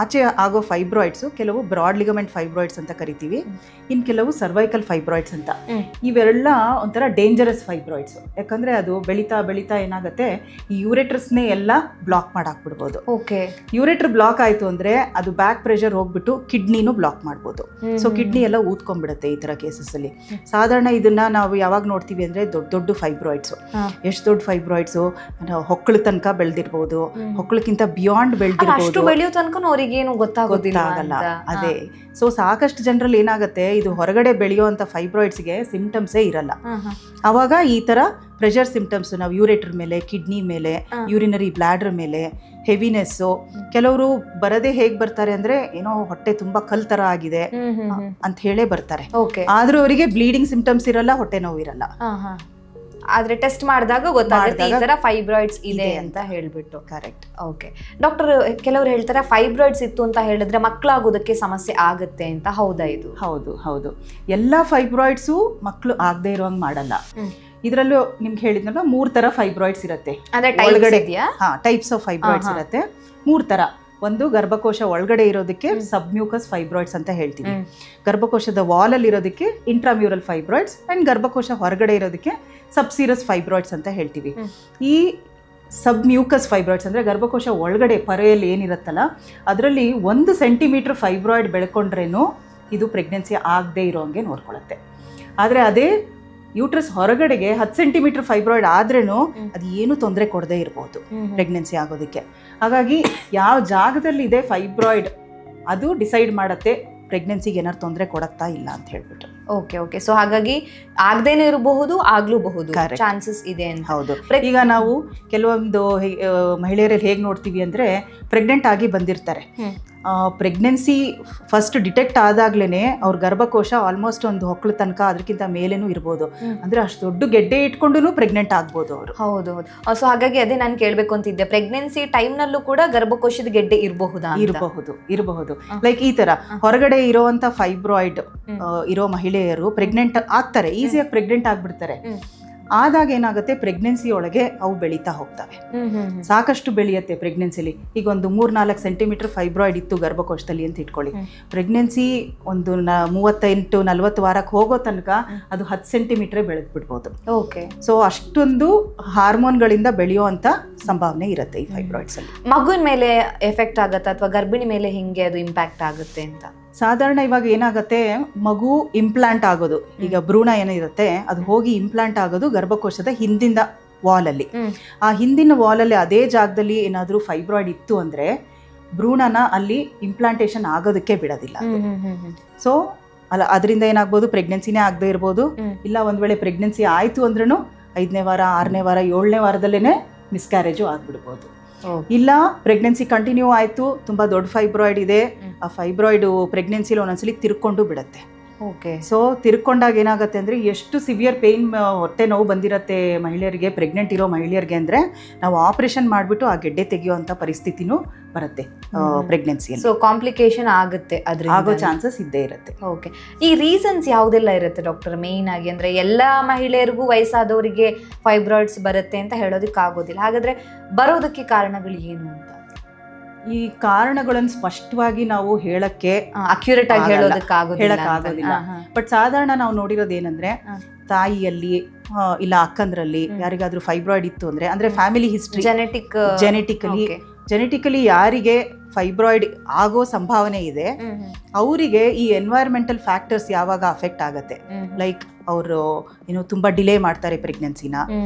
ಆಚೆ ಆಗೋ ಫೈಬ್ರಾಯ್ಡ್ಸು ಕೆಲವು ಬ್ರಾಡ್ ಲಿಗಮೆಂಟ್ ಫೈಬ್ರಾಯ್ಡ್ಸ್ ಅಂತ ಕರಿತೀವಿ, ಇನ್ನು ಕೆಲವು ಸರ್ವೈಕಲ್ ಫೈಬ್ರಾಯ್ಡ್ಸ್ ಅಂತ. ಇವೆಲ್ಲ ಒಂಥರ ಡೇಂಜರಸ್ ಫೈಬ್ರಾಯ್ಡ್ಸು. ಯಾಕಂದರೆ ಅದು ಬೆಳೀತಾ ಬೆಳೀತಾ ಏನಾಗುತ್ತೆ, ಈ ಯೂರೆಟ್ರಸ್ನೇ ಎಲ್ಲ ಬ್ಲಾಕ್ ಮಾಡಾಕ್ಬಿಡ್ಬೋದು.
ಓಕೆ,
ಯೂರೆಟ್ರ್ ಬ್ಲಾಕ್ ಆಯಿತು ಅಂದರೆ ಅದು ಬ್ಯಾಕ್ ಪ್ರೆಷರ್ ಹೋಗ್ಬಿಟ್ಟು ಕಿಡ್ನಿನೂ ಬ್ಲಾಕ್ ಮಾಡ್ಬೋದು. ಸೊ ಕಿಡ್ನಿ ಎಲ್ಲ ಊದ್ಕೊಂಡ್ಬಿಡುತ್ತೆ ಈ ಥರ ಕೇಸಸ್ಸಲ್ಲಿ. ಸಾಧಾರಣ ಇದನ್ನು ನಾವು ಯಾವಾಗ ನೋಡ್ತೀವಿ ಅಂದರೆ ದೊಡ್ಡ ದೊಡ್ಡ ಫೈಬ್ರಾಯ್ಡ್ಸು. ಎಷ್ಟು ದೊಡ್ಡ ಫೈಬ್ರಾಯ್ಡ್ಸು, ಹೊಕ್ಕಳ ತನಕ ಬೆಳೆದಿರ್ಬೋದು, ಹೊಕ್ಕಳಕ್ಕಿಂತ ಬಿಯಾಂಡ್ ಬೆಳೆದಿರ್ಬೋದು.
ಬೆಳೆಯೋ ತನಕ ಅವ್ರಿಗೇನು ಗೊತ್ತಾಗೋದಿಲ್ಲ.
ಅದೇ, ಸೊ ಸಾಕಷ್ಟು ಜನರಲ್ಲಿ ಏನಾಗುತ್ತೆ, ಇದು ಹೊರಗಡೆ ಬೆಳೆಯುವಂಥ ಫೈಬ್ರಾಯ್ಡ್ಸ್ಗೆ ಸಿಂಪ್ಟಮ್ಸೇ ಇರಲ್ಲ. ಆವಾಗ ಈ ಥರ ಪ್ರೆಷರ್ ಸಿಂಪ್ಟಮ್ಸ್ ನಾವು ಯೂರೇಟರ್ ಮೇಲೆ, ಕಿಡ್ನಿ ಮೇಲೆ, ಯೂರಿನರಿ ಬ್ಲಾಡರ್ ಮೇಲೆ, ಹೆವಿನೆಸ್ಸು, ಕೆಲವರು ಬರದೇ ಹೇಗೆ ಬರ್ತಾರೆ ಅಂದರೆ ಏನೋ ಹೊಟ್ಟೆ ತುಂಬ ಕಲ್ ಥರ ಆಗಿದೆ ಅಂತ ಹೇಳೇ ಬರ್ತಾರೆ. ಆದರೂ ಅವರಿಗೆ ಬ್ಲೀಡಿಂಗ್ ಸಿಂಪ್ಟಮ್ಸ್ ಇರಲ್ಲ, ಹೊಟ್ಟೆ ನೋವು ಇರಲ್ಲ.
ಆದ್ರೆ ಟೆಸ್ಟ್ ಮಾಡಿದಾಗ ಗೊತ್ತಾಗುತ್ತೆ ಈ ತರ ಫೈಬ್ರಾಯ್ಡ್ಸ್ ಇದೆ ಅಂತ ಹೇಳ್ಬಿಟ್ಟು.
ಕರೆಕ್ಟ್.
ಓಕೆ ಡಾಕ್ಟರ್, ಕೆಲವರು ಹೇಳ್ತಾರೆ ಫೈಬ್ರಾಯ್ಡ್ಸ್ ಇತ್ತು ಅಂತ ಹೇಳಿದ್ರೆ ಮಕ್ಕಳಾಗೋದಕ್ಕೆ ಸಮಸ್ಯೆ ಆಗುತ್ತೆ ಅಂತ. ಹೌದಾ ಇದು?
ಹೌದು ಹೌದು, ಎಲ್ಲ ಫೈಬ್ರಾಯ್ಡ್ಸು ಮಕ್ಕಳು ಆಗದೆ ಇರೋಂಗೆ ಮಾಡಲ್ಲ. ಇದರಲ್ಲೂ ನಿಮ್ಗೆ ಹೇಳಿದ್ನಲ್ವ 3 ಥರ ಫೈಬ್ರಾಯ್ಡ್ಸ್ ಇರುತ್ತೆ.
ಒಳಗಡೆ
ಟೈಪ್ಸ್ ಆಫ್ ಫೈಬ್ರಾಯ್ಡ್ಸ್ ಇರುತ್ತೆ 3 ಥರ. ಒಂದು ಗರ್ಭಕೋಶ ಒಳಗಡೆ ಇರೋದಕ್ಕೆ ಸಬ್ಮ್ಯೂಕಸ್ ಫೈಬ್ರಾಯ್ಡ್ಸ್ ಅಂತ ಹೇಳ್ತೀವಿ. ಗರ್ಭಕೋಶದ ವಾಲಲ್ಲಿ ಇರೋದಕ್ಕೆ ಇಂಟ್ರಾಮ್ಯೂರಲ್ ಫೈಬ್ರಾಯ್ಡ್ಸ್ ಅಂಡ್ ಗರ್ಭಕೋಶ ಹೊರಗಡೆ ಇರೋದಕ್ಕೆ ಸಬ್ಸೀರಸ್ ಫೈಬ್ರಾಯ್ಡ್ಸ್ ಅಂತ ಹೇಳ್ತೀವಿ. ಈ ಸಬ್ಮ್ಯೂಕಸ್ ಫೈಬ್ರಾಯ್ಡ್ಸ್ ಅಂದರೆ ಗರ್ಭಕೋಶ ಒಳಗಡೆ ಪರೆಯಲ್ಲಿ ಏನಿರುತ್ತಲ್ಲ ಅದರಲ್ಲಿ 1 ಸೆಂಟಿಮೀಟರ್ ಫೈಬ್ರಾಯ್ಡ್ ಬೆಳ್ಕೊಂಡ್ರೇನು ಇದು ಪ್ರೆಗ್ನೆನ್ಸಿ ಆಗದೆ ಇರೋಂಗೆ ನೋಡ್ಕೊಳ್ಳುತ್ತೆ. ಆದರೆ ಅದೇ ಯೂಟ್ರಸ್ ಹೊರಗಡೆಗೆ 10 ಸೆಂಟಿಮೀಟರ್ ಫೈಬ್ರಾಯ್ಡ್ ಆದ್ರೂ ಅದು ಏನು ತೊಂದರೆ ಕೊಡದೇ ಇರ್ಬೋದು ಪ್ರೆಗ್ನೆನ್ಸಿ ಆಗೋದಕ್ಕೆ. ಹಾಗಾಗಿ ಯಾವ ಜಾಗದಲ್ಲಿ ಇದೆ ಫೈಬ್ರಾಯ್ಡ್ ಅದು ಡಿಸೈಡ್ ಮಾಡುತ್ತೆ ಪ್ರೆಗ್ನೆನ್ಸಿಗೆ ಏನಾದ್ರು ತೊಂದರೆ ಕೊಡುತ್ತಾ ಇಲ್ಲ ಅಂತ ಹೇಳ್ಬಿಟ್ಟು.
ಓಕೆ ಓಕೆ, ಸೊ ಹಾಗಾಗಿ ಆಗದೇನೆ ಇರಬಹುದು, ಆಗ್ಲೂಬಹುದು, ಚಾನ್ಸಸ್ ಇದೆ ಅಂತ.
ಹೌದು. ಈಗ ನಾವು ಕೆಲವೊಂದು ಮಹಿಳೆಯರಲ್ಲಿ ಹೇಗೆ ನೋಡ್ತೀವಿ ಅಂದರೆ ಪ್ರೆಗ್ನೆಂಟ್ ಆಗಿ ಬಂದಿರ್ತಾರೆ. ಪ್ರೆಗ್ನೆನ್ಸಿ ಫಸ್ಟ್ ಡಿಟೆಕ್ಟ್ ಆದಾಗ್ಲೇ ಅವ್ರ ಗರ್ಭಕೋಶ ಆಲ್ಮೋಸ್ಟ್ ಒಂದು ಹೊಕ್ಕಳ ತನಕ ಅದಕ್ಕಿಂತ ಮೇಲೇನೂ ಇರ್ಬೋದು. ಅಂದ್ರೆ ಅಷ್ಟು ದೊಡ್ಡ ಗೆಡ್ಡೆ ಇಟ್ಕೊಂಡು ಪ್ರೆಗ್ನೆಂಟ್ ಆಗ್ಬೋದು ಅವರು.
ಹೌದು ಹೌದು. ಸೊ ಹಾಗಾಗಿ ಅದೇ ನಾನು ಕೇಳಬೇಕು ಅಂತಿದ್ದೆ, ಪ್ರೆಗ್ನೆನ್ಸಿ ಟೈಮ್ನಲ್ಲೂ ಕೂಡ ಗರ್ಭಕೋಶದ ಗೆಡ್ಡೆ ಇರಬಹುದಾ?
ಇರಬಹುದು. ಲೈಕ್ ಈ ತರ ಹೊರಗಡೆ ಇರೋವಂಥ ಫೈಬ್ರಾಯ್ಡ್ ಇರೋ ಮಹಿಳೆಯರು ಪ್ರೆಗ್ನೆಂಟ್ ಆಗ್ತಾರೆ, ಈಸಿಯಾಗಿ ಪ್ರೆಗ್ನೆಂಟ್ ಆಗ್ಬಿಡ್ತಾರೆ. ಆದಾಗ ಏನಾಗುತ್ತೆ, ಪ್ರೆಗ್ನೆನ್ಸಿ ಒಳಗೆ ಅವು ಬೆಳೀತಾ ಹೋಗ್ತವೆ, ಸಾಕಷ್ಟು ಬೆಳೆಯುತ್ತೆ ಪ್ರೆಗ್ನೆನ್ಸಿಲಿ. ಈಗ ಒಂದು 3-4 ಸೆಂಟಿಮೀಟರ್ ಫೈಬ್ರಾಯ್ಡ್ ಇತ್ತು ಗರ್ಭಕೋಶದಲ್ಲಿ ಅಂತ ಇಟ್ಕೊಳ್ಳಿ. ಪ್ರೆಗ್ನೆನ್ಸಿ ಒಂದು 38-40 ವಾರಕ್ಕೆ ಹೋಗೋ ತನಕ ಅದು 10 ಸೆಂಟಿಮೀಟರ್ ಬೆಳೆದ್ಬಿಡ್ಬೋದು.
ಓಕೆ.
ಸೊ ಅಷ್ಟೊಂದು ಹಾರ್ಮೋನ್ಗಳಿಂದ ಬೆಳೆಯುವಂಥ ಸಂಭಾವನೆ ಇರುತ್ತೆ ಈ ಫೈಬ್ರಾಯ್ಡ್ಸ್ ಅಲ್ಲಿ.
ಮಗುವಿನ ಮೇಲೆ ಎಫೆಕ್ಟ್ ಆಗುತ್ತೆ ಅಥವಾ ಗರ್ಭಿಣಿ ಮೇಲೆ ಹಿಂಗೆ ಅದು ಇಂಪ್ಯಾಕ್ಟ್ ಆಗುತ್ತೆ ಅಂತ?
ಸಾಧಾರಣ ಇವಾಗ ಏನಾಗುತ್ತೆ, ಮಗು ಇಂಪ್ಲಾಂಟ್ ಆಗೋದು, ಈಗ ಭ್ರೂಣ ಏನಿರುತ್ತೆ ಅದು ಹೋಗಿ ಇಂಪ್ಲಾಂಟ್ ಆಗೋದು ಗರ್ಭಕೋಶದ ಹಿಂದಿನ ವಾಲಲ್ಲಿ. ಆ ಹಿಂದಿನ ವಾಲಲ್ಲಿ ಅದೇ ಜಾಗದಲ್ಲಿ ಏನಾದರೂ ಫೈಬ್ರಾಯ್ಡ್ ಇತ್ತು ಅಂದರೆ ಭ್ರೂಣನ ಅಲ್ಲಿ ಇಂಪ್ಲಾಂಟೇಶನ್ ಆಗೋದಕ್ಕೆ ಬಿಡೋದಿಲ್ಲ. ಸೊ ಅದರಿಂದ ಏನಾಗ್ಬೋದು, ಪ್ರೆಗ್ನೆನ್ಸಿನೇ ಆಗದೆ ಇರ್ಬೋದು. ಇಲ್ಲ ಒಂದ್ ವೇಳೆ ಪ್ರೆಗ್ನೆನ್ಸಿ ಆಯಿತು ಅಂದ್ರೂ 5ನೇ ವಾರ, 6ನೇ ವಾರ, 7ನೇ ವಾರದಲ್ಲೇ ಮಿಸ್ಕ್ಯಾರೇಜು ಆಗ್ಬಿಡ್ಬೋದು. ಇಲ್ಲ ಪ್ರೆಗ್ನೆನ್ಸಿ ಕಂಟಿನ್ಯೂ ಆಯಿತು, ತುಂಬ ದೊಡ್ಡ ಫೈಬ್ರಾಯ್ಡ್ ಇದೆ, ಆ ಫೈಬ್ರಾಯ್ಡು ಪ್ರೆಗ್ನೆನ್ಸಿಲಿ ಒಂದೊಂದ್ಸಲಿ ತಿರ್ಕೊಂಡು ಬಿಡುತ್ತೆ.
ಓಕೆ.
ಸೊ ತಿರ್ಕೊಂಡಾಗ ಏನಾಗುತ್ತೆ ಅಂದರೆ ಎಷ್ಟು ಸಿವಿಯರ್ ಪೇಯ್ನ್, ಹೊಟ್ಟೆ ನೋವು ಬಂದಿರುತ್ತೆ ಮಹಿಳೆಯರಿಗೆ, ಪ್ರೆಗ್ನೆಂಟ್ ಇರೋ ಮಹಿಳೆಯರಿಗೆ ಅಂದರೆ ನಾವು ಆಪರೇಷನ್ ಮಾಡಿಬಿಟ್ಟು ಆ ಗೆಡ್ಡೆ ತೆಗೆಯುವಂಥ ಪರಿಸ್ಥಿತಿನೂ ಬರುತ್ತೆ ಪ್ರೆಗ್ನೆನ್ಸಿಯಲ್ಲಿ.
ಸೊ ಕಾಂಪ್ಲಿಕೇಶನ್ ಆಗುತ್ತೆ, ಅದ್ರ
ಆಗೋ ಚಾನ್ಸಸ್ ಇದ್ದೇ ಇರುತ್ತೆ.
ಓಕೆ. ಈ ರೀಸನ್ಸ್ ಯಾವುದೆಲ್ಲ ಇರುತ್ತೆ ಡಾಕ್ಟರ್ ಮೇಯ್ನ್ ಆಗಿ? ಅಂದರೆ ಎಲ್ಲ ಮಹಿಳೆಯರಿಗೂ ವಯಸ್ಸಾದವರಿಗೆ ಫೈಬ್ರಾಯ್ಡ್ಸ್ ಬರುತ್ತೆ ಅಂತ ಹೇಳೋದಕ್ಕೆ ಆಗೋದಿಲ್ಲ. ಹಾಗಾದರೆ ಬರೋದಕ್ಕೆ ಕಾರಣಗಳು ಏನು ಅಂತ?
ಈ ಕಾರಣಗಳನ್ನು ಸ್ಪಷ್ಟವಾಗಿ ನಾವು ಹೇಳಕ್ಕೆ
ಅಕ್ಯುರೇಟ್ ಆಗಿ ಹೇಳೋದಕ್ಕಾಗೋದಿಲ್ಲ.
ಬಟ್ ಸಾಧಾರಣ ನಾವು ನೋಡಿರೋದೇನಂದ್ರೆ ತಾಯಿಯಲ್ಲಿ ಇಲ್ಲ ಅಕ್ಕಂದ್ರಲ್ಲಿ ಯಾರಿಗಾದ್ರೂ ಫೈಬ್ರಾಯ್ಡ್ ಇತ್ತು ಅಂದ್ರೆ ಫ್ಯಾಮಿಲಿ ಹಿಸ್ಟ್ರಿ, ಜೆನೆಟಿಕಲಿ ಯಾರಿಗೆ ಫೈಬ್ರಾಯ್ಡ್ ಆಗೋ ಸಂಭಾವನೆ ಇದೆ ಅವರಿಗೆ ಈ ಎನ್ವೈರನ್ಮೆಂಟಲ್ ಫ್ಯಾಕ್ಟರ್ಸ್ ಯಾವಾಗ ಅಫೆಕ್ಟ್ ಆಗುತ್ತೆ, ಲೈಕ್ ಅವರು ಏನು ತುಂಬಾ ಡಿಲೇ ಮಾಡ್ತಾರೆ ಪ್ರೆಗ್ನೆನ್ಸಿನ,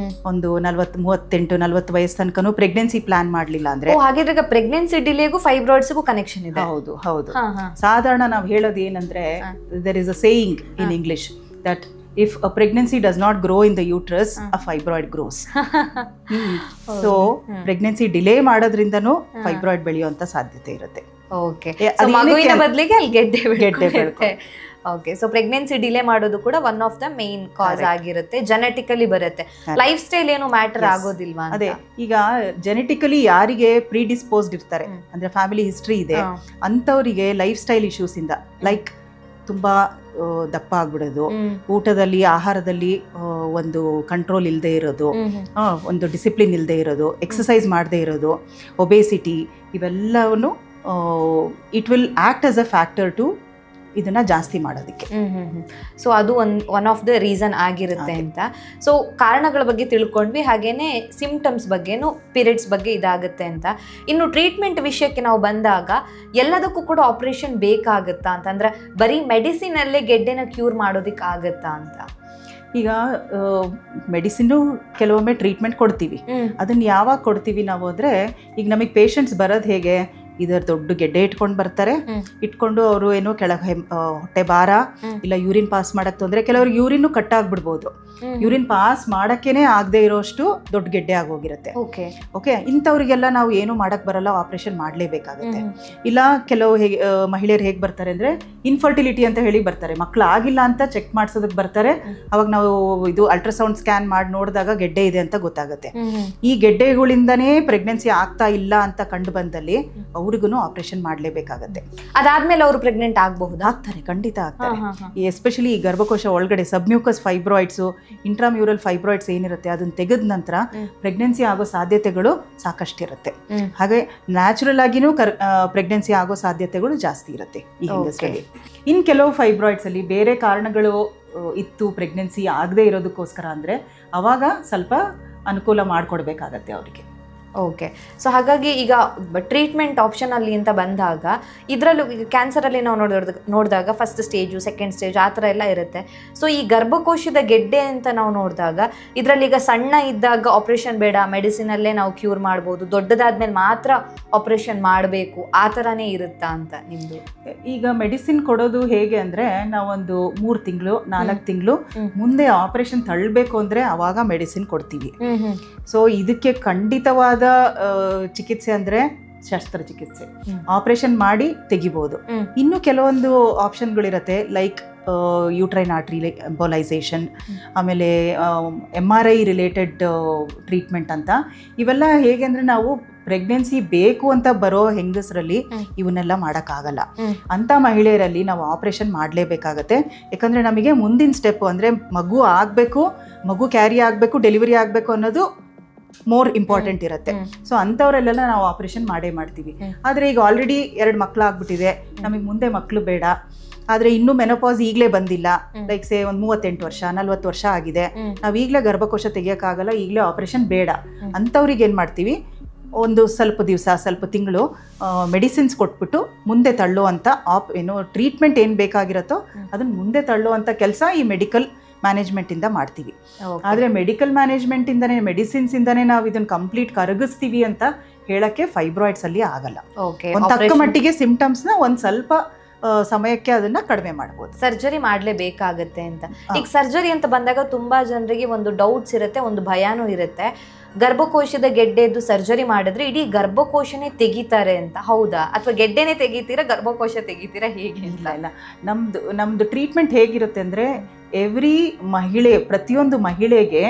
ಒಂದು 38-40 ವಯಸ್ಸು ತನಕನೂ ಪ್ರೆಗ್ನೆನ್ಸಿ ಪ್ಲಾನ್ ಮಾಡಲಿಲ್ಲ ಅಂದ್ರೆ.
ಹಾಗಿದ್ರೆ ಪ್ರೆಗ್ನೆನ್ಸಿ ಡಿಲೇಗೂ ಫೈಬ್ರಾಯ್ಡ್ಸ್ಗೂ ಕನೆಕ್ಷನ್ ಇದೆ?
ಹೌದು ಹೌದು. ಸಾಧಾರಣ ನಾವು ಹೇಳೋದು ಏನಂದ್ರೆ, there is a saying in English that if a pregnancy does not grow in the uterus, a fibroid grows. So pregnancy delay ಮಾಡೋದ್ರಿಂದನೂ ಫೈಬ್ರಾಯ್ಡ್ ಬೆಳೆಯುವಂತ ಸಾಧ್ಯತೆ ಇರುತ್ತೆ.
ಓಕೆ. ಮಗುವಿನ ಬದಲಿಗೆ ಅಲ್ಲಿ ಗೆಡ್ಡೆ ಬೆಳ್ಕೊಳ್ಳುತ್ತೆ. ಓಕೆ. ಸೊ ಪ್ರೆಗ್ನೆನ್ಸಿ ಡಿಲೇ ಮಾಡೋದು ಕೂಡ one of the main cause ಆಗಿರುತ್ತೆ. ಜೆನೆಟಿಕಲಿ ಬರುತ್ತೆ, ಲೈಫ್ ಸ್ಟೈಲ್ ಏನು ಮ್ಯಾಟರ್ ಆಗೋದಿಲ್ವಾ?
ಅದೇ, ಈಗ ಜೆನೆಟಿಕಲಿ ಯಾರಿಗೆ ಪ್ರೀಡಿಸ್ಪೋಸ್ಡ್ ಇರ್ತಾರೆ ಅಂದ್ರೆ ಫ್ಯಾಮಿಲಿ ಹಿಸ್ಟ್ರಿ ಇದೆ ಅಂತವರಿಗೆ ಲೈಫ್ ಸ್ಟೈಲ್ ಇಶ್ಯೂಸ್ ಇಂದ, ಲೈಕ್ ತುಂಬಾ ದಪ್ಪ ಆಗ್ಬಿಡೋದು, ಊಟದಲ್ಲಿ ಆಹಾರದಲ್ಲಿ ಒಂದು ಕಂಟ್ರೋಲ್ ಇಲ್ಲದೆ ಇರೋದು, ಒಂದು ಡಿಸಿಪ್ಲಿನ್ ಇಲ್ಲದೆ ಇರೋದು, ಎಕ್ಸಸೈಸ್ ಮಾಡದೇ ಇರೋದು, ಒಬೇಸಿಟಿ, ಇವೆಲ್ಲವನ್ನು it will act as a factor to ಇದನ್ನ ಜಾಸ್ತಿ ಮಾಡೋದಕ್ಕೆ.
ಸೊ ಅದು ಒನ್ ಆಫ್ ದ ರೀಸನ್ ಆಗಿರುತ್ತೆ ಅಂತ. ಸೊ ಕಾರಣಗಳ ಬಗ್ಗೆ ತಿಳ್ಕೊಂಡ್ವಿ, ಹಾಗೇನೆ ಸಿಂಪ್ಟಮ್ಸ್ ಬಗ್ಗೆನು, ಪೀರಿಯಡ್ಸ್ ಬಗ್ಗೆ ಇದಾಗುತ್ತೆ ಅಂತ. ಇನ್ನು ಟ್ರೀಟ್ಮೆಂಟ್ ವಿಷಯಕ್ಕೆ ನಾವು ಬಂದಾಗ ಎಲ್ಲದಕ್ಕೂ ಕೂಡ ಆಪರೇಷನ್ ಬೇಕಾಗುತ್ತಾ ಅಂತ, ಅಂದ್ರೆ ಬರೀ ಮೆಡಿಸಿನಲ್ಲೇ ಗೆಡ್ಡೆನ ಕ್ಯೂರ್ ಮಾಡೋದಕ್ಕೆ ಆಗುತ್ತಾ ಅಂತ?
ಈಗ ಮೆಡಿಸಿನ್ನು ಕೆಲವೊಮ್ಮೆ ಟ್ರೀಟ್ಮೆಂಟ್ ಕೊಡ್ತೀವಿ. ಅದನ್ನು ಯಾವಾಗ ಕೊಡ್ತೀವಿ ನಾವು ಅಂದರೆ, ಈಗ ನಮಗೆ ಪೇಷಂಟ್ಸ್ ಬರೋದು ಹೇಗೆ, ಇದರ ದೊಡ್ಡ ಗೆಡ್ಡೆ ಇಟ್ಕೊಂಡು ಬರ್ತಾರೆ, ಇಟ್ಕೊಂಡು ಅವರು ಏನೋ ಕೆಳಗೆ ಹೊಟ್ಟೆ ಭಾರ ಇಲ್ಲ ಯೂರಿನ್ ಪಾಸ್ ಮಾಡಕ್ಕೆ ತೊಂದರೆ, ಕೆಲವ್ರಿಗೆ ಯೂರಿನ್ ಕಟ್ ಆಗ್ಬಿಡ್ಬೋದು, ಯೂರಿನ್ ಪಾಸ್ ಮಾಡಕ್ಕೇನೆ ಆಗದೆ ಇರೋಷ್ಟು ದೊಡ್ಡ ಗೆಡ್ಡೆ ಆಗೋಗಿರುತ್ತೆ. ಓಕೆ, ಇಂಥವ್ರಿಗೆಲ್ಲ ನಾವು ಏನು ಮಾಡಕ್ ಬರಲ್ಲ, ಆಪರೇಷನ್ ಮಾಡಲೇಬೇಕಾಗುತ್ತೆ. ಇಲ್ಲ ಕೆಲವು ಮಹಿಳೆಯರು ಹೇಗೆ ಬರ್ತಾರೆ ಅಂದರೆ, ಇನ್ಫರ್ಟಿಲಿಟಿ ಅಂತ ಹೇಳಿ ಬರ್ತಾರೆ, ಮಕ್ಕಳು ಆಗಿಲ್ಲ ಅಂತ ಚೆಕ್ ಮಾಡಿಸೋದಕ್ಕೆ ಬರ್ತಾರೆ. ಅವಾಗ ನಾವು ಇದು ಅಲ್ಟ್ರಾಸೌಂಡ್ ಸ್ಕ್ಯಾನ್ ಮಾಡಿ ನೋಡಿದಾಗ ಗೆಡ್ಡೆ ಇದೆ ಅಂತ ಗೊತ್ತಾಗುತ್ತೆ. ಈ ಗೆಡ್ಡೆಗಳಿಂದನೇ ಪ್ರೆಗ್ನೆನ್ಸಿ ಆಗ್ತಾ ಇಲ್ಲ ಅಂತ ಕಂಡು ಬಂದಲ್ಲಿ ಅವ್ರಿಗೂ ಆಪರೇಷನ್ ಮಾಡಲೇಬೇಕಾಗತ್ತೆ.
ಅದಾದ್ಮೇಲೆ ಅವರು ಪ್ರೆಗ್ನೆಂಟ್ ಆಗಬಹುದು?
ಆಗ್ತಾರೆ, ಖಂಡಿತ ಆಗ್ತಾರೆ. ಎಸ್ಪೆಷಲಿ ಈ ಗರ್ಭಕೋಶ ಒಳಗಡೆ ಸಬ್ಮ್ಯೂಕಸ್ ಫೈಬ್ರಾಯ್ಡ್ಸು, ಇಂಟ್ರಾಮ್ಯೂರಲ್ ಫೈಬ್ರಾಯ್ಡ್ಸ್ ಏನಿರುತ್ತೆ ಅದನ್ನ ತೆಗೆದ ನಂತರ ಪ್ರೆಗ್ನೆನ್ಸಿ ಆಗೋ ಸಾಧ್ಯತೆಗಳು ಸಾಕಷ್ಟಿರುತ್ತೆ. ಹಾಗೆ ನ್ಯಾಚುರಲ್ ಆಗಿನೂ ಪ್ರೆಗ್ನೆನ್ಸಿ ಆಗೋ ಸಾಧ್ಯತೆಗಳು ಜಾಸ್ತಿ ಇರುತ್ತೆ ಈ ಹೆಂಗಸರಲ್ಲಿ. ಇನ್ನು ಕೆಲವು ಫೈಬ್ರಾಯ್ಡ್ಸ್ ಅಲ್ಲಿ ಬೇರೆ ಕಾರಣಗಳು ಇತ್ತು ಪ್ರೆಗ್ನೆನ್ಸಿ ಆಗದೆ ಇರೋದಕ್ಕೋಸ್ಕರ ಅಂದರೆ ಅವಾಗ ಸ್ವಲ್ಪ ಅನುಕೂಲ ಮಾಡಿಕೊಡ್ಬೇಕಾಗತ್ತೆ ಅವರಿಗೆ.
ಓಕೆ, ಸೊ ಹಾಗಾಗಿ ಈಗ ಟ್ರೀಟ್ಮೆಂಟ್ ಆಪ್ಷನ್ ಅಲ್ಲಿ ಅಂತ ಬಂದಾಗ ಇದರಲ್ಲೂ ಈಗ ಕ್ಯಾನ್ಸರಲ್ಲಿ ನಾವು ನೋಡಿದಾಗ ಫಸ್ಟ್ ಸ್ಟೇಜು, ಸೆಕೆಂಡ್ ಸ್ಟೇಜ್ ಆ ಥರ ಎಲ್ಲ ಇರುತ್ತೆ. ಸೊ ಈ ಗರ್ಭಕೋಶದ ಗೆಡ್ಡೆ ಅಂತ ನಾವು ನೋಡಿದಾಗ ಇದರಲ್ಲಿ ಈಗ ಸಣ್ಣ ಇದ್ದಾಗ ಆಪರೇಷನ್ ಬೇಡ, ಮೆಡಿಸಿನಲ್ಲೇ ನಾವು ಕ್ಯೂರ್ ಮಾಡ್ಬೋದು, ದೊಡ್ಡದಾದ್ಮೇಲೆ ಮಾತ್ರ ಆಪರೇಷನ್ ಮಾಡಬೇಕು, ಆ ಥರನೇ ಇರುತ್ತಾ ಅಂತ ನಿಮ್ಮದು?
ಈಗ ಮೆಡಿಸಿನ್ ಕೊಡೋದು ಹೇಗೆ ಅಂದರೆ, ನಾವೊಂದು 3 ತಿಂಗಳು 4 ತಿಂಗಳು ಮುಂದೆ ಆಪರೇಷನ್ ತಳ್ಳಬೇಕು ಅಂದರೆ ಅವಾಗ ಮೆಡಿಸಿನ್ ಕೊಡ್ತೀವಿ. ಸೊ ಇದಕ್ಕೆ ಖಂಡಿತವಾದ ಚಿಕಿತ್ಸೆ ಅಂದರೆ ಶಸ್ತ್ರಚಿಕಿತ್ಸೆ, ಆಪರೇಷನ್ ಮಾಡಿ ತೆಗಿಬಹುದು. ಇನ್ನು ಕೆಲವೊಂದು ಆಪ್ಷನ್ಗಳಿರುತ್ತೆ, ಲೈಕ್ ಯೂಟ್ರೈನ್ ಆರ್ಟರಿ ಎಂಬೋಲೈಸೇಷನ್, ಆಮೇಲೆ MRI ರಿಲೇಟೆಡ್ ಟ್ರೀಟ್ಮೆಂಟ್ ಅಂತ. ಇವೆಲ್ಲ ಹೇಗೆ ಅಂದರೆ, ನಾವು ಪ್ರೆಗ್ನೆನ್ಸಿ ಬೇಕು ಅಂತ ಬರೋ ಹೆಂಗಸರಲ್ಲಿ ಇವನ್ನೆಲ್ಲ ಮಾಡೋಕ್ಕಾಗಲ್ಲ. ಅಂಥ ಮಹಿಳೆಯರಲ್ಲಿ ನಾವು ಆಪರೇಷನ್ ಮಾಡಲೇಬೇಕಾಗತ್ತೆ. ಯಾಕಂದರೆ ನಮಗೆ ಮುಂದಿನ ಸ್ಟೆಪ್ ಅಂದರೆ ಮಗು ಆಗಬೇಕು, ಮಗು ಕ್ಯಾರಿ ಆಗಬೇಕು, ಡೆಲಿವರಿ ಆಗಬೇಕು ಅನ್ನೋದು ಮೋರ್ ಇಂಪಾರ್ಟೆಂಟ್ ಇರುತ್ತೆ. ಸೊ ಅಂಥವರೆಲ್ಲ ನಾವು ಆಪರೇಷನ್ ಮಾಡೇ ಮಾಡ್ತೀವಿ. ಆದರೆ ಈಗ ಆಲ್ರೆಡಿ 2 ಮಕ್ಕಳು ಆಗ್ಬಿಟ್ಟಿದೆ, ನಮಗೆ ಮುಂದೆ ಮಕ್ಕಳು ಬೇಡ, ಆದರೆ ಇನ್ನೂ ಮೆನೋಪಾಸ್ ಈಗಲೇ ಬಂದಿಲ್ಲ, ಲೈಕ್ ಸೇ ಒಂದು 38 ವರ್ಷ 40 ವರ್ಷ ಆಗಿದೆ, ನಾವು ಈಗಲೇ ಗರ್ಭಕೋಶ ತೆಗಿಯೋಕ್ಕಾಗಲ್ಲ, ಈಗಲೇ ಆಪರೇಷನ್ ಬೇಡ ಅಂಥವ್ರಿಗೆ ಏನು ಮಾಡ್ತೀವಿ, ಒಂದು ಸ್ವಲ್ಪ ದಿವಸ ಸ್ವಲ್ಪ ತಿಂಗಳು ಮೆಡಿಸಿನ್ಸ್ ಕೊಟ್ಬಿಟ್ಟು ಮುಂದೆ ತಳ್ಳುವಂಥ ಟ್ರೀಟ್ಮೆಂಟ್ ಏನು ಬೇಕಾಗಿರುತ್ತೋ ಅದನ್ನು ಮುಂದೆ ತಳ್ಳುವಂಥ ಕೆಲಸ ಈ ಮೆಡಿಕಲ್ ಮ್ಯಾನೇಜ್ಮೆಂಟಿಂದ ಮಾಡ್ತೀವಿ. ಆದರೆ ಮೆಡಿಕಲ್ ಮ್ಯಾನೇಜ್ಮೆಂಟಿಂದನೇ, ಮೆಡಿಸಿನ್ಸಿಂದನೇ ನಾವು ಇದನ್ನು ಕಂಪ್ಲೀಟ್ ಕರಗಿಸ್ತೀವಿ ಅಂತ ಹೇಳೋಕ್ಕೆ ಫೈಬ್ರಾಯ್ಡ್ಸಲ್ಲಿ ಆಗಲ್ಲ. ಒಂದು ತಕ್ಕ ಮಟ್ಟಿಗೆ ಸಿಂಪ್ಟಮ್ಸ್ನ ಒಂದು ಸ್ವಲ್ಪ ಸಮಯಕ್ಕೆ ಅದನ್ನ ಕಡಿಮೆ ಮಾಡ್ಬೋದು.
ಸರ್ಜರಿ ಮಾಡಲೇಬೇಕಾಗತ್ತೆ ಅಂತ. ಈಗ ಸರ್ಜರಿ ಅಂತ ಬಂದಾಗ ತುಂಬಾ ಜನರಿಗೆ ಒಂದು ಡೌಟ್ಸ್ ಇರುತ್ತೆ, ಒಂದು ಭಯಾನೂ ಇರುತ್ತೆ. ಗರ್ಭಕೋಶದ ಗೆಡ್ಡೆದ್ದು ಸರ್ಜರಿ ಮಾಡಿದ್ರೆ ಇಡೀ ಗರ್ಭಕೋಶನೇ ತೆಗಿತಾರೆ ಅಂತ, ಹೌದಾ? ಅಥವಾ ಗೆಡ್ಡೆನೇ ತೆಗಿತೀರಾ, ಗರ್ಭಕೋಶ ತೆಗಿತೀರಾ, ಹೇಗೆ?
ಇಲ್ಲ, ನಮ್ದು ಟ್ರೀಟ್ಮೆಂಟ್ ಹೇಗಿರುತ್ತೆ ಅಂದರೆ, ಎವ್ರಿ ಮಹಿಳೆ, ಪ್ರತಿಯೊಂದು ಮಹಿಳೆಗೆ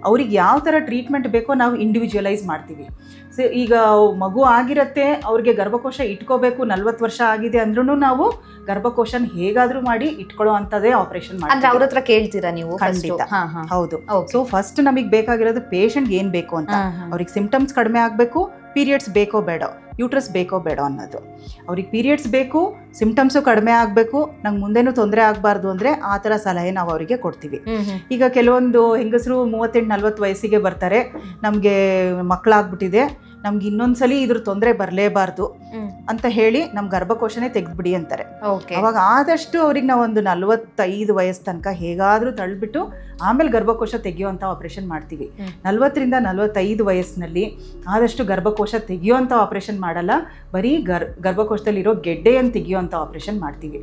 ಅವ್ರಿಗೆ ಯಾವ ಥರ ಟ್ರೀಟ್ಮೆಂಟ್ ಬೇಕೋ ನಾವು ಇಂಡಿವಿಜುವಲೈಸ್ ಮಾಡ್ತೀವಿ. ಸೊ ಈಗ ಮಗು ಆಗಿರತ್ತೆ, ಅವ್ರಿಗೆ ಗರ್ಭಕೋಶ ಇಟ್ಕೋಬೇಕು, 40 ವರ್ಷ ಆಗಿದೆ ಅಂದ್ರೂ ನಾವು ಗರ್ಭಕೋಶನ ಹೇಗಾದ್ರೂ ಮಾಡಿ ಇಟ್ಕೊಳ್ಳೋ ಅಂಥದ್ದೇ ಆಪರೇಷನ್ ಮಾಡ್ತೀವಿ.
ಅವ್ರ ಹತ್ರ ಕೇಳ್ತೀರಾ ನೀವು?
ಖಂಡಿತ, ಹೌದು. ಸೊ ಫಸ್ಟ್ ನಮಗೆ ಬೇಕಾಗಿರೋದು ಪೇಷಂಟ್ಗೆ ಏನು ಬೇಕು ಅಂತ. ಅವ್ರಿಗೆ ಸಿಂಪ್ಟಮ್ಸ್ ಕಡಿಮೆ ಆಗಬೇಕು, ಪೀರಿಯಡ್ಸ್ ಬೇಕೋ ಬೇಡ, ಯೂಟ್ರಸ್ ಬೇಕೋ ಬೇಡ ಅನ್ನೋದು. ಅವ್ರಿಗೆ ಪೀರಿಯಡ್ಸ್ ಬೇಕು, ಸಿಂಪ್ಟಮ್ಸು ಕಡಿಮೆ ಆಗಬೇಕು, ನಂಗೆ ಮುಂದೆನೂ ತೊಂದರೆ ಆಗಬಾರ್ದು ಅಂದರೆ ಆ ಥರ ಸಲಹೆ ನಾವು ಅವರಿಗೆ ಕೊಡ್ತೀವಿ. ಈಗ ಕೆಲವೊಂದು ಹೆಂಗಸರು 38-40 ವಯಸ್ಸಿಗೆ ಬರ್ತಾರೆ, ನಮಗೆ ಮಕ್ಕಳಾಗ್ಬಿಟ್ಟಿದೆ, ನಮ್ಗೆ ಇನ್ನೊಂದ್ಸಲಿ ಇದ್ರ ತೊಂದರೆ ಬರಲೇಬಾರ್ದು ಅಂತ ಹೇಳಿ ನಮ್ಮ ಗರ್ಭಕೋಶನೇ ತೆಗೆದ್ಬಿಡಿ ಅಂತಾರೆ. ಅವಾಗ ಆದಷ್ಟು ಅವ್ರಿಗೆ ನಾವು ಒಂದು 45 ವಯಸ್ಸು ತನಕ ಹೇಗಾದರೂ ತಳ್ಳಿಬಿಟ್ಟು ಆಮೇಲೆ ಗರ್ಭಕೋಶ ತೆಗಿಯೋವಂಥ ಆಪರೇಷನ್ ಮಾಡ್ತೀವಿ. 40ರಿಂದ 45 ವಯಸ್ಸಿನಲ್ಲಿ ಆದಷ್ಟು ಗರ್ಭಕೋಶ ತೆಗಿಯೋವಂಥ ಆಪರೇಷನ್ ಮಾಡಲ್ಲ, ಬರೀ ಗರ್ಭಕೋಶದಲ್ಲಿರೋ ಗೆಡ್ಡೆಯನ್ನು ತೆಗಿಯೋವಂಥ ಆಪರೇಷನ್ ಮಾಡ್ತೀವಿ.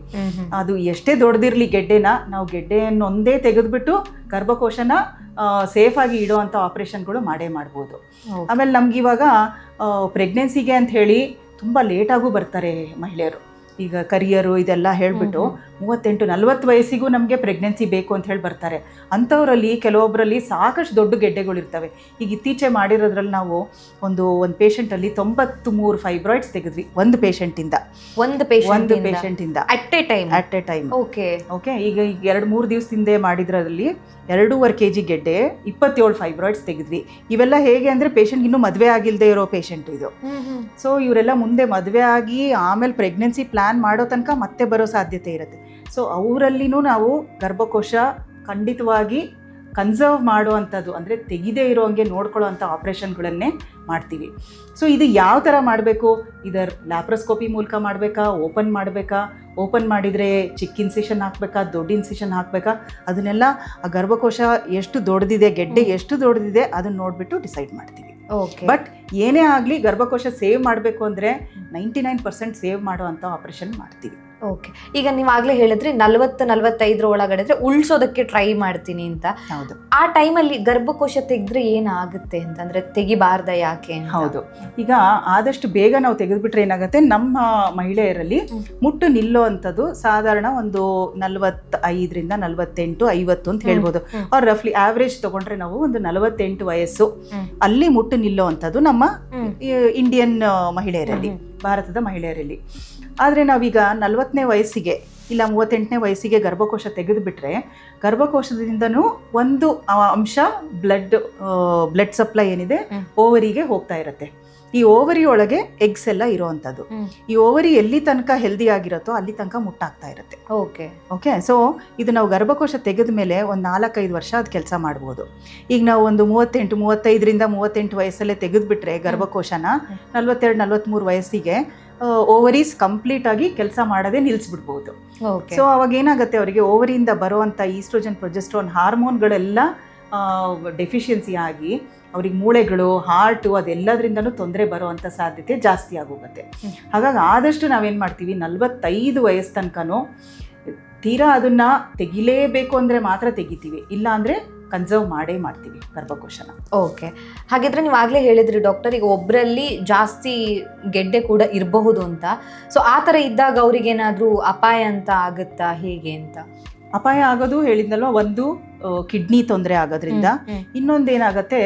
ಅದು ಎಷ್ಟೇ ದೊಡ್ಡದಿರಲಿ ಗೆಡ್ಡೆನ, ನಾವು ಗೆಡ್ಡೆಯನ್ನೊಂದೇ ತೆಗೆದ್ಬಿಟ್ಟು ಗರ್ಭಕೋಶನ ಸೇಫಾಗಿ ಇಡೋವಂಥ ಆಪರೇಷನ್ಗಳು ಮಾಡೇ ಮಾಡ್ಬೋದು. ಆಮೇಲೆ ನಮ್ಗಿವಾಗ ಪ್ರೆಗ್ನೆನ್ಸಿಗೆ ಅಂತ ಹೇಳಿ ತುಂಬ ಲೇಟಾಗೂ ಬರ್ತಾರೆ ಮಹಿಳೆಯರು. ಈಗ ಕರಿಯರು ಇದೆಲ್ಲ ಹೇಳಿಬಿಟ್ಟು 38-40 ವಯಸ್ಸಿಗೂ ನಮಗೆ ಪ್ರೆಗ್ನೆನ್ಸಿ ಬೇಕು ಅಂತ ಹೇಳಿ ಬರ್ತಾರೆ. ಅಂಥವರಲ್ಲಿ ಕೆಲವೊಬ್ಬರಲ್ಲಿ ಸಾಕಷ್ಟು ದೊಡ್ಡ ಗೆಡ್ಡೆಗಳಿರ್ತವೆ. ಈಗ ಇತ್ತೀಚೆ ಮಾಡಿರೋದ್ರಲ್ಲಿ ನಾವು ಒಂದು ಪೇಷಂಟಲ್ಲಿ 93 ಫೈಬ್ರಾಯ್ಡ್ಸ್ ತೆಗೆದ್ವಿ ಒಂದು ಪೇಷಂಟಿಂದ.
ಒಂದು ಪೇಷಂಟಿಂದ ಅಟ್ ಎ ಟೈಮ್. ಓಕೆ.
ಈಗ 2-3 ದಿವಸದಿಂದ ಮಾಡಿದ್ರಲ್ಲಿ 2.5 kg ಗೆಡ್ಡೆ, 27 ಫೈಬ್ರಾಯ್ಡ್ಸ್ ತೆಗೆದ್ವಿ. ಇವೆಲ್ಲ ಹೇಗೆ ಅಂದರೆ ಪೇಷಂಟ್ ಇನ್ನೂ ಮದುವೆ ಆಗಿಲ್ಲದೆ ಇರೋ ಪೇಷಂಟ್ ಇದು. ಸೊ ಇವರೆಲ್ಲ ಮುಂದೆ ಮದುವೆ ಆಗಿ ಆಮೇಲೆ ಪ್ರೆಗ್ನೆನ್ಸಿ ಪ್ಲ್ಯಾನ್ ಮಾಡೋ ತನಕ ಮತ್ತೆ ಬರೋ ಸಾಧ್ಯತೆ ಇರುತ್ತೆ. ಸೊ ಅವರಲ್ಲಿನೂ ನಾವು ಗರ್ಭಕೋಶ ಖಂಡಿತವಾಗಿ ಕನ್ಸರ್ವ್ ಮಾಡುವಂಥದ್ದು ಅಂದರೆ ತೆಗೆದೇ ಇರೋಂಗೆ ನೋಡ್ಕೊಳ್ಳೋ ಅಂಥ ಆಪ್ರೇಷನ್ಗಳನ್ನೇ ಮಾಡ್ತೀವಿ. ಸೊ ಇದು ಯಾವ ಥರ ಮಾಡಬೇಕು? ಇದರ ಲ್ಯಾಪ್ರೋಸ್ಕೋಪಿ ಮೂಲಕ ಮಾಡಬೇಕಾ, ಓಪನ್ ಮಾಡಿದರೆ ಚಿಕ್ಕ ಇನ್ಸಿಷನ್ ಹಾಕಬೇಕಾ, ದೊಡ್ಡ ಇನ್ಸಿಷನ್ ಹಾಕಬೇಕಾ, ಅದನ್ನೆಲ್ಲ ಆ ಗರ್ಭಕೋಶ ಎಷ್ಟು ದೊಡ್ಡದಿದೆ, ಗೆಡ್ಡೆ ಎಷ್ಟು ದೊಡ್ಡದಿದೆ ಅದನ್ನು ನೋಡಿಬಿಟ್ಟು ಡಿಸೈಡ್ ಮಾಡ್ತೀವಿ. ಬಟ್ ಏನೇ ಆಗಲಿ ಗರ್ಭಕೋಶ ಸೇವ್ ಮಾಡಬೇಕು ಅಂದರೆ 99% ಸೇವ್ ಮಾಡೋ ಅಂಥ ಆಪ್ರೇಷನ್ ಮಾಡ್ತೀವಿ.
ಓಕೆ. ಈಗ ನೀವಾಗಲೇ ಹೇಳಿದ್ರಿ 40-45 ಒಳಗಡೆ ಇದ್ರೆ ಉಳ್ಸೋದಕ್ಕೆ ಟ್ರೈ ಮಾಡ್ತೀನಿ ಅಂತ.
ಹೌದು.
ಆ ಟೈಮಲ್ಲಿ ಗರ್ಭಕೋಶ ತೆಗೆದ್ರೆ ಏನಾಗುತ್ತೆ ಅಂತಂದ್ರೆ ತೆಗಿಬಾರ್ದ ಯಾಕೆ?
ಹೌದು. ಈಗ ಆದಷ್ಟು ಬೇಗ ನಾವು ತೆಗೆದುಬಿಟ್ರೆ ಏನಾಗುತ್ತೆ, ನಮ್ಮ ಮಹಿಳೆಯರಲ್ಲಿ ಮುಟ್ಟು ನಿಲ್ಲೋ ಅಂಥದ್ದು ಸಾಧಾರಣ ಒಂದು 45-48-50 ಅಂತ ಹೇಳ್ಬೋದು. ಅವ್ರು ರಫ್ಲಿ ಆವ್ರೇಜ್ ತಗೊಂಡ್ರೆ ನಾವು ಒಂದು 48 ವಯಸ್ಸು ಅಲ್ಲಿ ಮುಟ್ಟು ನಿಲ್ಲೋ ಅಂಥದ್ದು ನಮ್ಮ ಇಂಡಿಯನ್ ಮಹಿಳೆಯರಲ್ಲಿ, ಭಾರತದ ಮಹಿಳೆಯರಲ್ಲಿ. ಆದರೆ ನಾವೀಗ 40ನೇ ವಯಸ್ಸಿಗೆ ಇಲ್ಲ 38ನೇ ವಯಸ್ಸಿಗೆ ಗರ್ಭಕೋಶ ತೆಗೆದುಬಿಟ್ರೆ ಗರ್ಭಕೋಶದಿಂದನೂ ಒಂದು ಅಂಶ ಬ್ಲಡ್ ಸಪ್ಲೈ ಏನಿದೆ ಓವರಿಗೆ ಹೋಗ್ತಾ ಇರುತ್ತೆ. ಈ ಓವರಿ ಒಳಗೆ ಎಗ್ಸ್ ಎಲ್ಲ ಇರೋವಂಥದ್ದು. ಈ ಓವರಿ ಎಲ್ಲಿ ತನಕ ಹೆಲ್ದಿ ಆಗಿರುತ್ತೋ ಅಲ್ಲಿ ತನಕ ಮುಟ್ಟಾಗ್ತಾ ಇರುತ್ತೆ. ಓಕೆ. ಸೊ ಇದು ನಾವು ಗರ್ಭಕೋಶ ತೆಗೆದ ಮೇಲೆ ಒಂದು 4-5 ವರ್ಷ ಅದು ಕೆಲಸ ಮಾಡ್ಬೋದು. ಈಗ ನಾವು ಒಂದು 35-38 ವಯಸ್ಸಲ್ಲೇ ತೆಗೆದುಬಿಟ್ರೆ ಗರ್ಭಕೋಶನ 42-43 ವಯಸ್ಸಿಗೆ ಓವರೀಸ್ ಕಂಪ್ಲೀಟ್ ಆಗಿ ಕೆಲಸ ಮಾಡೋದೇ ನಿಲ್ಲಿಸ್ಬಿಡ್ಬೋದು. ಸೊ ಅವಾಗ ಏನಾಗುತ್ತೆ, ಅವರಿಗೆ ಓವರಿಯಿಂದ ಬರುವಂಥ ಈಸ್ಟ್ರೋಜನ್, ಪ್ರೊಜೆಸ್ಟ್ರಾನ್ ಹಾರ್ಮೋನ್ಗಳೆಲ್ಲ ಡೆಫಿಷಿಯನ್ಸಿ ಆಗಿ ಅವ್ರಿಗೆ ಮೂಳೆಗಳು, ಹಾರ್ಟು ಅದೆಲ್ಲದ್ರಿಂದನೂ ತೊಂದರೆ ಬರೋವಂಥ ಸಾಧ್ಯತೆ ಜಾಸ್ತಿ ಆಗೋಗುತ್ತೆ. ಹಾಗಾಗಿ ಆದಷ್ಟು ನಾವೇನು ಮಾಡ್ತೀವಿ, 45 ವಯಸ್ಸು ತನಕನೂ ತೀರಾ ಅದನ್ನು ತೆಗಿಲೇಬೇಕು ಅಂದರೆ ಮಾತ್ರ ತೆಗಿತೀವಿ, ಇಲ್ಲ ಅಂದರೆ ಕನ್ಸರ್ವ್ ಮಾಡ್ತೀವಿ ಗರ್ಭಕೋಶನ.
ಓಕೆ. ಹಾಗಿದ್ರೆ ನೀವು ಆಗಲೇ ಹೇಳಿದ್ರಿ ಡಾಕ್ಟರ್, ಈಗ ಒಬ್ಬರಲ್ಲಿ ಜಾಸ್ತಿ ಗೆಡ್ಡೆ ಕೂಡ ಇರಬಹುದು ಅಂತ. ಸೊ ಆ ಥರ ಇದ್ದಾಗ ಅವ್ರಿಗೇನಾದರೂ ಅಪಾಯ ಅಂತ ಆಗುತ್ತಾ, ಹೇಗೆ ಅಂತ?
ಅಪಾಯ ಆಗೋದು ಹೇಳಿದ್ನಲ್ವ, ಒಂದು ಕಿಡ್ನಿ ತೊಂದರೆ ಆಗೋದ್ರಿಂದ. ಇನ್ನೊಂದೇನಾಗತ್ತೆ,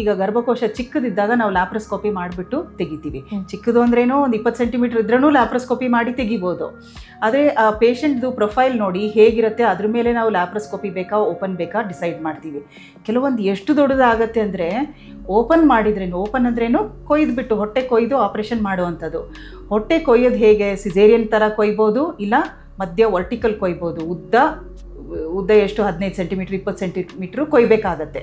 ಈಗ ಗರ್ಭಕೋಶ ಚಿಕ್ಕದಿದ್ದಾಗ ನಾವು ಲ್ಯಾಪ್ರೋಸ್ಕೋಪಿ ಮಾಡಿಬಿಟ್ಟು ತೆಗಿತೀವಿ. ಚಿಕ್ಕದು ಅಂದ್ರೇನೋ ಒಂದು 20 ಸೆಂಟಿಮೀಟರ್ ಇದ್ರೂ ಲ್ಯಾಪ್ರೋಸ್ಕೋಪಿ ಮಾಡಿ ತೆಗಿಬೋದು. ಆದರೆ ಆ ಪೇಷಂಟ್ದು ಪ್ರೊಫೈಲ್ ನೋಡಿ ಹೇಗಿರುತ್ತೆ ಅದ್ರ ಮೇಲೆ ನಾವು ಲ್ಯಾಪ್ರೋಸ್ಕೋಪಿ ಬೇಕಾ ಓಪನ್ ಬೇಕಾ ಡಿಸೈಡ್ ಮಾಡ್ತೀವಿ. ಕೆಲವೊಂದು ಎಷ್ಟು ದೊಡ್ಡದಾಗತ್ತೆ ಅಂದರೆ ಓಪನ್ ಅಂದ್ರೇನು ಕೊಯ್ದುಬಿಟ್ಟು ಹೊಟ್ಟೆ ಕೊಯ್ದು ಆಪ್ರೇಷನ್ ಮಾಡುವಂಥದ್ದು. ಹೊಟ್ಟೆ ಕೊಯ್ಯೋದು ಹೇಗೆ, ಸಿಸೇರಿಯನ್ ಥರ ಕೊಯ್ಬೋದು, ಇಲ್ಲ ಮಧ್ಯ ವರ್ಟಿಕಲ್ ಕೊಯ್ಬೋದು. ಉದ್ದ ಎಷ್ಟು 15 ಸೆಂಟಿಮೀಟ್ರ್ 20 ಸೆಂಟಿಮೀಟ್ರು ಕೊಯ್ಬೇಕಾಗತ್ತೆ.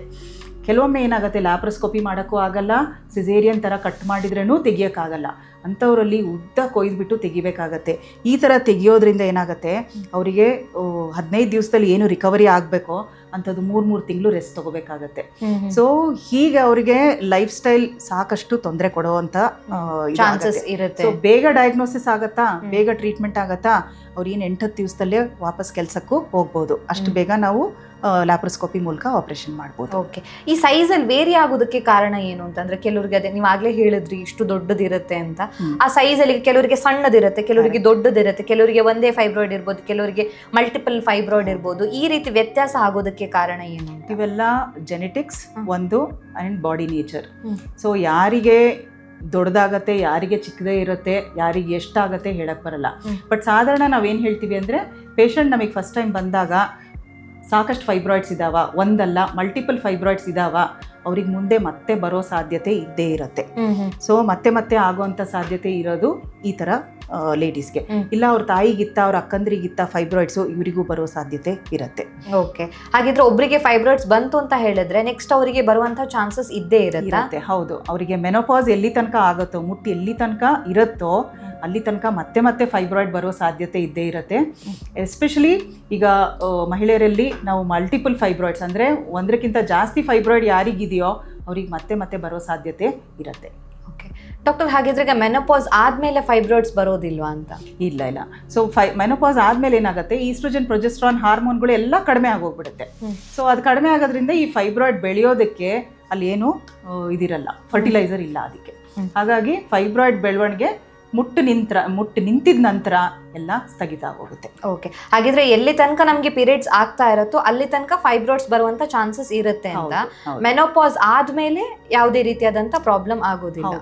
ಕೆಲವೊಮ್ಮೆ ಏನಾಗುತ್ತೆ, ಲ್ಯಾಪ್ರೋಸ್ಕೋಪಿ ಮಾಡೋಕ್ಕೂ ಆಗಲ್ಲ, ಸಿಸೇರಿಯನ್ ಥರ ಕಟ್ ಮಾಡಿದ್ರೂ ತೆಗಿಯೋಕ್ಕಾಗಲ್ಲ. ಅಂಥವರಲ್ಲಿ ಉದ್ದ ಕೊಯ್ದುಬಿಟ್ಟು ತೆಗಿಬೇಕಾಗತ್ತೆ. ಈ ಥರ ತೆಗಿಯೋದ್ರಿಂದ ಏನಾಗುತ್ತೆ, ಅವರಿಗೆ 15 ದಿವಸದಲ್ಲಿ ಏನು ರಿಕವರಿ ಆಗಬೇಕೋ ಅಂಥದ್ದು 3 ತಿಂಗಳು ರೆಸ್ಟ್ ತೊಗೋಬೇಕಾಗತ್ತೆ. ಸೊ ಹೀಗೆ ಅವರಿಗೆ ಲೈಫ್ ಸ್ಟೈಲ್ ಸಾಕಷ್ಟು ತೊಂದರೆ ಕೊಡುವಂಥ
ಚಾನ್ಸಸ್ ಇರುತ್ತೆ.
ಸೊ ಬೇಗ ಡಯಾಗ್ನೋಸಿಸ್ ಆಗುತ್ತಾ, ಬೇಗ ಟ್ರೀಟ್ಮೆಂಟ್ ಆಗುತ್ತಾ, ಅವ್ರು ಏನು 8-10 ದಿವಸದಲ್ಲೇ ವಾಪಸ್ ಕೆಲಸಕ್ಕೂ ಹೋಗ್ಬೋದು. ಅಷ್ಟು ಬೇಗ ನಾವು ಲ್ಯಾಪ್ರೋಸ್ಕೋಪಿ ಮೂಲಕ ಆಪರೇಷನ್ ಮಾಡ್ಬೋದು.
ಓಕೆ. ಈ ಸೈಜಲ್ಲಿ ವೇರಿ ಆಗೋದಕ್ಕೆ ಕಾರಣ ಏನು ಅಂತಂದ್ರೆ, ಕೆಲವರಿಗೆ ಅದೇ ನೀವು ಆಗಲೇ ಹೇಳಿದ್ರಿ ಇಷ್ಟು ದೊಡ್ಡದಿರುತ್ತೆ ಅಂತ. ಆ ಸೈಜಲ್ಲಿ ಕೆಲವರಿಗೆ ಸಣ್ಣದಿರುತ್ತೆ, ಕೆಲವರಿಗೆ ದೊಡ್ಡದಿರುತ್ತೆ, ಕೆಲವರಿಗೆ ಒಂದೇ ಫೈಬ್ರಾಯ್ಡ್ ಇರ್ಬೋದು, ಕೆಲವರಿಗೆ ಮಲ್ಟಿಪಲ್ ಫೈಬ್ರಾಯ್ಡ್ ಇರ್ಬೋದು. ಈ ರೀತಿ ವ್ಯತ್ಯಾಸ ಆಗೋದಕ್ಕೆ ಕಾರಣ ಏನು?
ಇವೆಲ್ಲ ಜೆನೆಟಿಕ್ಸ್ ಒಂದು ಆ್ಯಂಡ್ ಬಾಡಿ ನೇಚರ್. ಸೊ ಯಾರಿಗೆ ದೊಡ್ಡದಾಗತ್ತೆ, ಯಾರಿಗೆ ಚಿಕ್ಕದೇ ಇರುತ್ತೆ, ಯಾರಿಗೆ ಎಷ್ಟಾಗತ್ತೆ ಹೇಳಕ್ಕೆ ಬರಲ್ಲ. ಬಟ್ ಸಾಧಾರಣ ನಾವೇನು ಹೇಳ್ತೀವಿ ಅಂದರೆ, ಪೇಷಂಟ್ ನಮಗೆ ಫಸ್ಟ್ ಟೈಮ್ ಬಂದಾಗ ಸಾಕಷ್ಟು ಫೈಬ್ರಾಯ್ಡ್ಸ್ ಇದ್ದಾವ, ಒಂದಲ್ಲ ಮಲ್ಟಿಪಲ್ ಫೈಬ್ರಾಯ್ಡ್ಸ್ ಇದ್ದಾವ, ಅವ್ರಿಗೆ ಮುಂದೆ ಮತ್ತೆ ಬರೋ ಸಾಧ್ಯತೆ ಇದ್ದೇ ಇರುತ್ತೆ. ಸೊ ಮತ್ತೆ ಆಗುವಂಥ ಸಾಧ್ಯತೆ ಇರೋದು ಈ ಥರ ಲೇಡೀಸ್ಗೆ. ಇಲ್ಲ ಅವ್ರ ತಾಯಿಗಿತ್ತ, ಅವ್ರ ಅಕ್ಕಂದ್ರಿಗಿತ್ತ ಫೈಬ್ರಾಯ್ಡ್ಸು ಇವರಿಗೂ ಬರೋ ಸಾಧ್ಯತೆ ಇರುತ್ತೆ.
ಓಕೆ. ಹಾಗಿದ್ರೆ ಒಬ್ಬರಿಗೆ ಫೈಬ್ರಾಯ್ಡ್ಸ್ ಬಂತು ಅಂತ ಹೇಳಿದ್ರೆ ನೆಕ್ಸ್ಟ್ ಅವರಿಗೆ ಬರುವಂಥ ಚಾನ್ಸಸ್ ಇದ್ದೇ ಇರುತ್ತೆ.
ಹೌದು. ಅವರಿಗೆ ಮೆನೋಪಾಸ್ ಎಲ್ಲಿ ತನಕ ಆಗುತ್ತೋ, ಮುಟ್ಟಿ ಎಲ್ಲಿ ತನಕ ಇರುತ್ತೋ ಅಲ್ಲಿ ತನಕ ಮತ್ತೆ ಫೈಬ್ರಾಯ್ಡ್ ಬರೋ ಸಾಧ್ಯತೆ ಇದ್ದೇ ಇರುತ್ತೆ. ಎಸ್ಪೆಷಲಿ ಈಗ ಮಹಿಳೆಯರಲ್ಲಿ ನಾವು ಮಲ್ಟಿಪಲ್ ಫೈಬ್ರಾಯ್ಡ್ಸ್ ಅಂದರೆ ಒಂದಕ್ಕಿಂತ ಜಾಸ್ತಿ ಫೈಬ್ರಾಯ್ಡ್ ಯಾರಿಗಿದೆಯೋ ಅವ್ರಿಗೆ ಮತ್ತೆ ಬರೋ ಸಾಧ್ಯತೆ ಇರುತ್ತೆ.
ಓಕೆ ಡಾಕ್ಟರ್, ಹಾಗಿದ್ರೆ ಈಗ ಮೆನೋಪಾಸ್ ಆದಮೇಲೆ ಫೈಬ್ರಾಯ್ಡ್ಸ್ ಬರೋದಿಲ್ವಾ ಅಂತ?
ಇಲ್ಲ. ಸೊ ಮೆನೋಪಾಸ್ ಆದಮೇಲೆ ಏನಾಗುತ್ತೆ, ಈಸ್ಟ್ರೋಜನ್ ಪ್ರೊಜೆಸ್ಟ್ರಾನ್ ಹಾರ್ಮೋನ್ಗಳು ಎಲ್ಲ ಕಡಿಮೆ ಆಗೋಗ್ಬಿಡುತ್ತೆ. ಸೊ ಅದು ಕಡಿಮೆ ಆಗೋದ್ರಿಂದ ಈ ಫೈಬ್ರಾಯ್ಡ್ ಬೆಳೆಯೋದಕ್ಕೆ ಅಲ್ಲಿ ಏನು ಇದಿರಲ್ಲ, ಫರ್ಟಿಲೈಸರ್ ಇಲ್ಲ ಅದಕ್ಕೆ. ಹಾಗಾಗಿ ಫೈಬ್ರಾಯ್ಡ್ ಬೆಳವಣಿಗೆ ಮುಟ್ಟು ನಿಂತಿದ ನಂತರ ಎಲ್ಲ ಸ್ಥಗಿತ ಆಗೋಗುತ್ತೆ.
ಓಕೆ, ಹಾಗಿದ್ರೆ ಎಲ್ಲಿ ತನಕ ನಮಗೆ ಪೀರಿಯಡ್ಸ್ ಆಗ್ತಾ ಇರುತ್ತೋ ಅಲ್ಲಿ ತನಕ ಫೈಬ್ರಾಯ್ಡ್ಸ್ ಬರುವಂತ ಚಾನ್ಸಸ್ ಇರುತ್ತೆ ಅಂತ. ಮೆನೋಪಾಸ್ ಆದ್ಮೇಲೆ ಯಾವುದೇ ರೀತಿಯಾದಂತ ಪ್ರಾಬ್ಲಮ್ ಆಗೋದಿಲ್ಲ.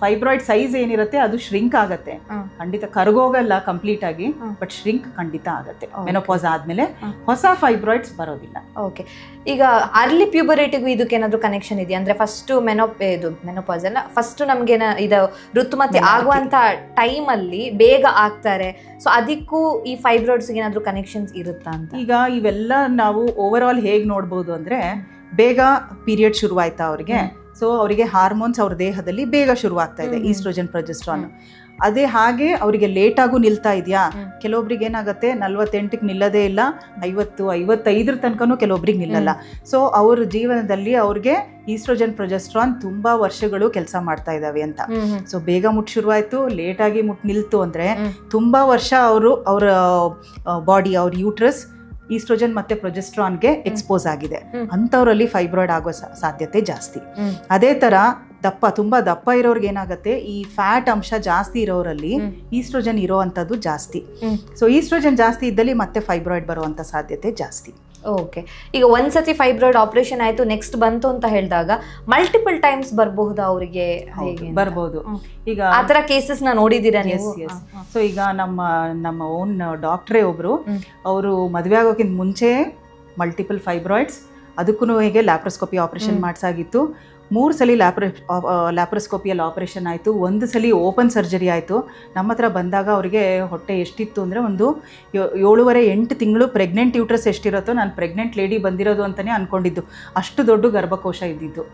ಫೈಬ್ರಾಯ್ಡ್ ಸೈಜ್ ಏನಿರುತ್ತೆ ಅದು ಶ್ರಿಂಕ್ ಆಗತ್ತೆ, ಖಂಡಿತ ಕರಗೋಗಲ್ಲ ಕಂಪ್ಲೀಟ್ ಆಗಿ, ಬಟ್ ಶ್ರಿಂಕ್ ಖಂಡಿತ ಆಗತ್ತೆ. ಮೆನೋಪಾಸ್ ಆದ್ಮೇಲೆ ಹೊಸ ಫೈಬ್ರಾಯ್ಡ್ಸ್ ಬರೋದಿಲ್ಲ.
ಓಕೆ, ಈಗ ಅರ್ಲಿ ಪ್ಯೂಬರಿಟಿಗೂ ಇದಕ್ಕೆ ಏನಾದ್ರು ಕನೆಕ್ಷನ್ ಇದೆಯಾ? ಅಂದ್ರೆ ಫಸ್ಟ್ ಮೆನೋಪಾಸ್ ಅಲ್ಲ, ಫಸ್ಟ್ ನಮ್ಗೆ ಇದು ಋತುಮತಿ ಆಗುವಂತ ಟೈಮ್ ಅಲ್ಲಿ ಬೇಗ ಆಗ್ತಾರೆ, ಸೊ ಅದಕ್ಕೂ ಈ ಫೈಬ್ರಾಯ್ಡ್ಸ್ ಏನಾದ್ರು ಕನೆಕ್ಷನ್ಸ್ ಇರುತ್ತಾ ಅಂತ?
ಈಗ ಇವೆಲ್ಲ ನಾವು ಓವರ್ ಆಲ್ ಹೇಗ್ ನೋಡ್ಬೋದು ಅಂದ್ರೆ, ಬೇಗ ಪೀರಿಯಡ್ ಶುರುವಾಯ್ತಾ ಅವ್ರಿಗೆ, ಸೊ ಅವರಿಗೆ ಹಾರ್ಮೋನ್ಸ್ ಅವ್ರ ದೇಹದಲ್ಲಿ ಬೇಗ ಶುರುವಾಗ್ತಾ ಇದೆ, ಈಸ್ಟ್ರೋಜನ್ ಪ್ರೊಜೆಸ್ಟ್ರಾನ್. ಅದೇ ಹಾಗೆ ಅವರಿಗೆ ಲೇಟಾಗೂ ನಿಲ್ತಾ ಇದೆಯಾ? ಕೆಲವೊಬ್ರಿಗೆ ಏನಾಗುತ್ತೆ 48ಕ್ಕೆ ನಿಲ್ಲದೇ ಇಲ್ಲ, 50-55 ತನಕನೂ ಕೆಲವೊಬ್ರಿಗೆ ನಿಲ್ಲಲ್ಲ. ಸೊ ಅವ್ರ ಜೀವನದಲ್ಲಿ ಅವ್ರಿಗೆ ಈಸ್ಟ್ರೋಜನ್ ಪ್ರೊಜೆಸ್ಟ್ರಾನ್ ತುಂಬಾ ವರ್ಷಗಳು ಕೆಲಸ ಮಾಡ್ತಾ ಇದಾವೆ ಅಂತ. ಸೊ ಬೇಗ ಮುಟ್ ಶುರುವಾಯ್ತು, ಲೇಟಾಗಿ ಮುಟ್ ನಿಲ್ತು ಅಂದ್ರೆ ತುಂಬಾ ವರ್ಷ ಅವರ ಬಾಡಿ, ಅವ್ರ ಯೂಟ್ರಸ್ ಈಸ್ಟ್ರೋಜನ್ ಮತ್ತೆ ಪ್ರೊಜೆಸ್ಟ್ರಾನ್ಗೆ ಎಕ್ಸ್ಪೋಸ್ ಆಗಿದೆ, ಅಂಥವ್ರಲ್ಲಿ ಫೈಬ್ರಾಯ್ಡ್ ಆಗೋ ಸಾಧ್ಯತೆ ಜಾಸ್ತಿ. ಅದೇ ತರ ತುಂಬಾ ದಪ್ಪ ಇರೋರ್ಗೆ ಏನಾಗುತ್ತೆ, ಈ ಫ್ಯಾಟ್ ಅಂಶ ಜಾಸ್ತಿ ಇರೋರಲ್ಲಿ ಈಸ್ಟ್ರೋಜನ್ ಇರೋ ಅಂಥದ್ದು ಜಾಸ್ತಿ. ಸೊ ಈಸ್ಟ್ರೋಜನ್ ಜಾಸ್ತಿ ಇದ್ದಲ್ಲಿ ಮತ್ತೆ ಫೈಬ್ರಾಯ್ಡ್ ಬರುವಂತ ಸಾಧ್ಯತೆ ಜಾಸ್ತಿ.
ಓಕೆ, ಈಗ ಒಂದ್ಸತಿ ಫೈಬ್ರಾಯ್ಡ್ ಆಪರೇಷನ್ ಆಯ್ತು, ನೆಕ್ಸ್ಟ್ ಬಂತು ಅಂತ ಹೇಳಿದಾಗ ಮಲ್ಟಿಪಲ್ ಟೈಮ್ಸ್ ಬರಬಹುದಾ ಅವರಿಗೆ?
ಬರ್ಬೋದು. ಈಗ
ಆತರ ಕೇಸಸ್ ನ ನೋಡಿದೀರಾ ನೀವು?
ಸೊ ಈಗ ನಮ್ಮ ಓನ್ ಡಾಕ್ಟ್ರೇ ಒಬ್ರು, ಅವರು ಮದುವೆ ಆಗೋಕ್ಕಿಂತ ಮುಂಚೆ ಮಲ್ಟಿಪಲ್ ಫೈಬ್ರಾಯ್ಡ್ಸ್, ಅದಕ್ಕೂ ಹೇಗೆ ಲ್ಯಾಪ್ರೋಸ್ಕೋಪಿ ಆಪರೇಷನ್ ಮಾಡಿಸಾಗಿತ್ತು. 3 ಸಲ ಲ್ಯಾಪ್ರೋಸ್ಕೋಪಿಯಲ್ಲಿ ಆಪರೇಷನ್ ಆಯಿತು, 1 ಸಲ ಓಪನ್ ಸರ್ಜರಿ ಆಯಿತು. ನಮ್ಮ ಹತ್ರ ಬಂದಾಗ ಅವರಿಗೆ ಹೊಟ್ಟೆ ಎಷ್ಟಿತ್ತು ಅಂದರೆ ಒಂದು 7.5-8 ತಿಂಗಳು ಪ್ರೆಗ್ನೆಂಟ್ ಯೂಟ್ರಸ್ ಎಷ್ಟಿರುತ್ತೋ, ನಾನು ಪ್ರೆಗ್ನೆಂಟ್ ಲೇಡಿ ಬಂದಿರೋದು ಅಂತಲೇ ಅಂದ್ಕೊಂಡಿದ್ದು, ಅಷ್ಟು ದೊಡ್ಡ ಗರ್ಭಕೋಶ ಇದ್ದಿದ್ದು.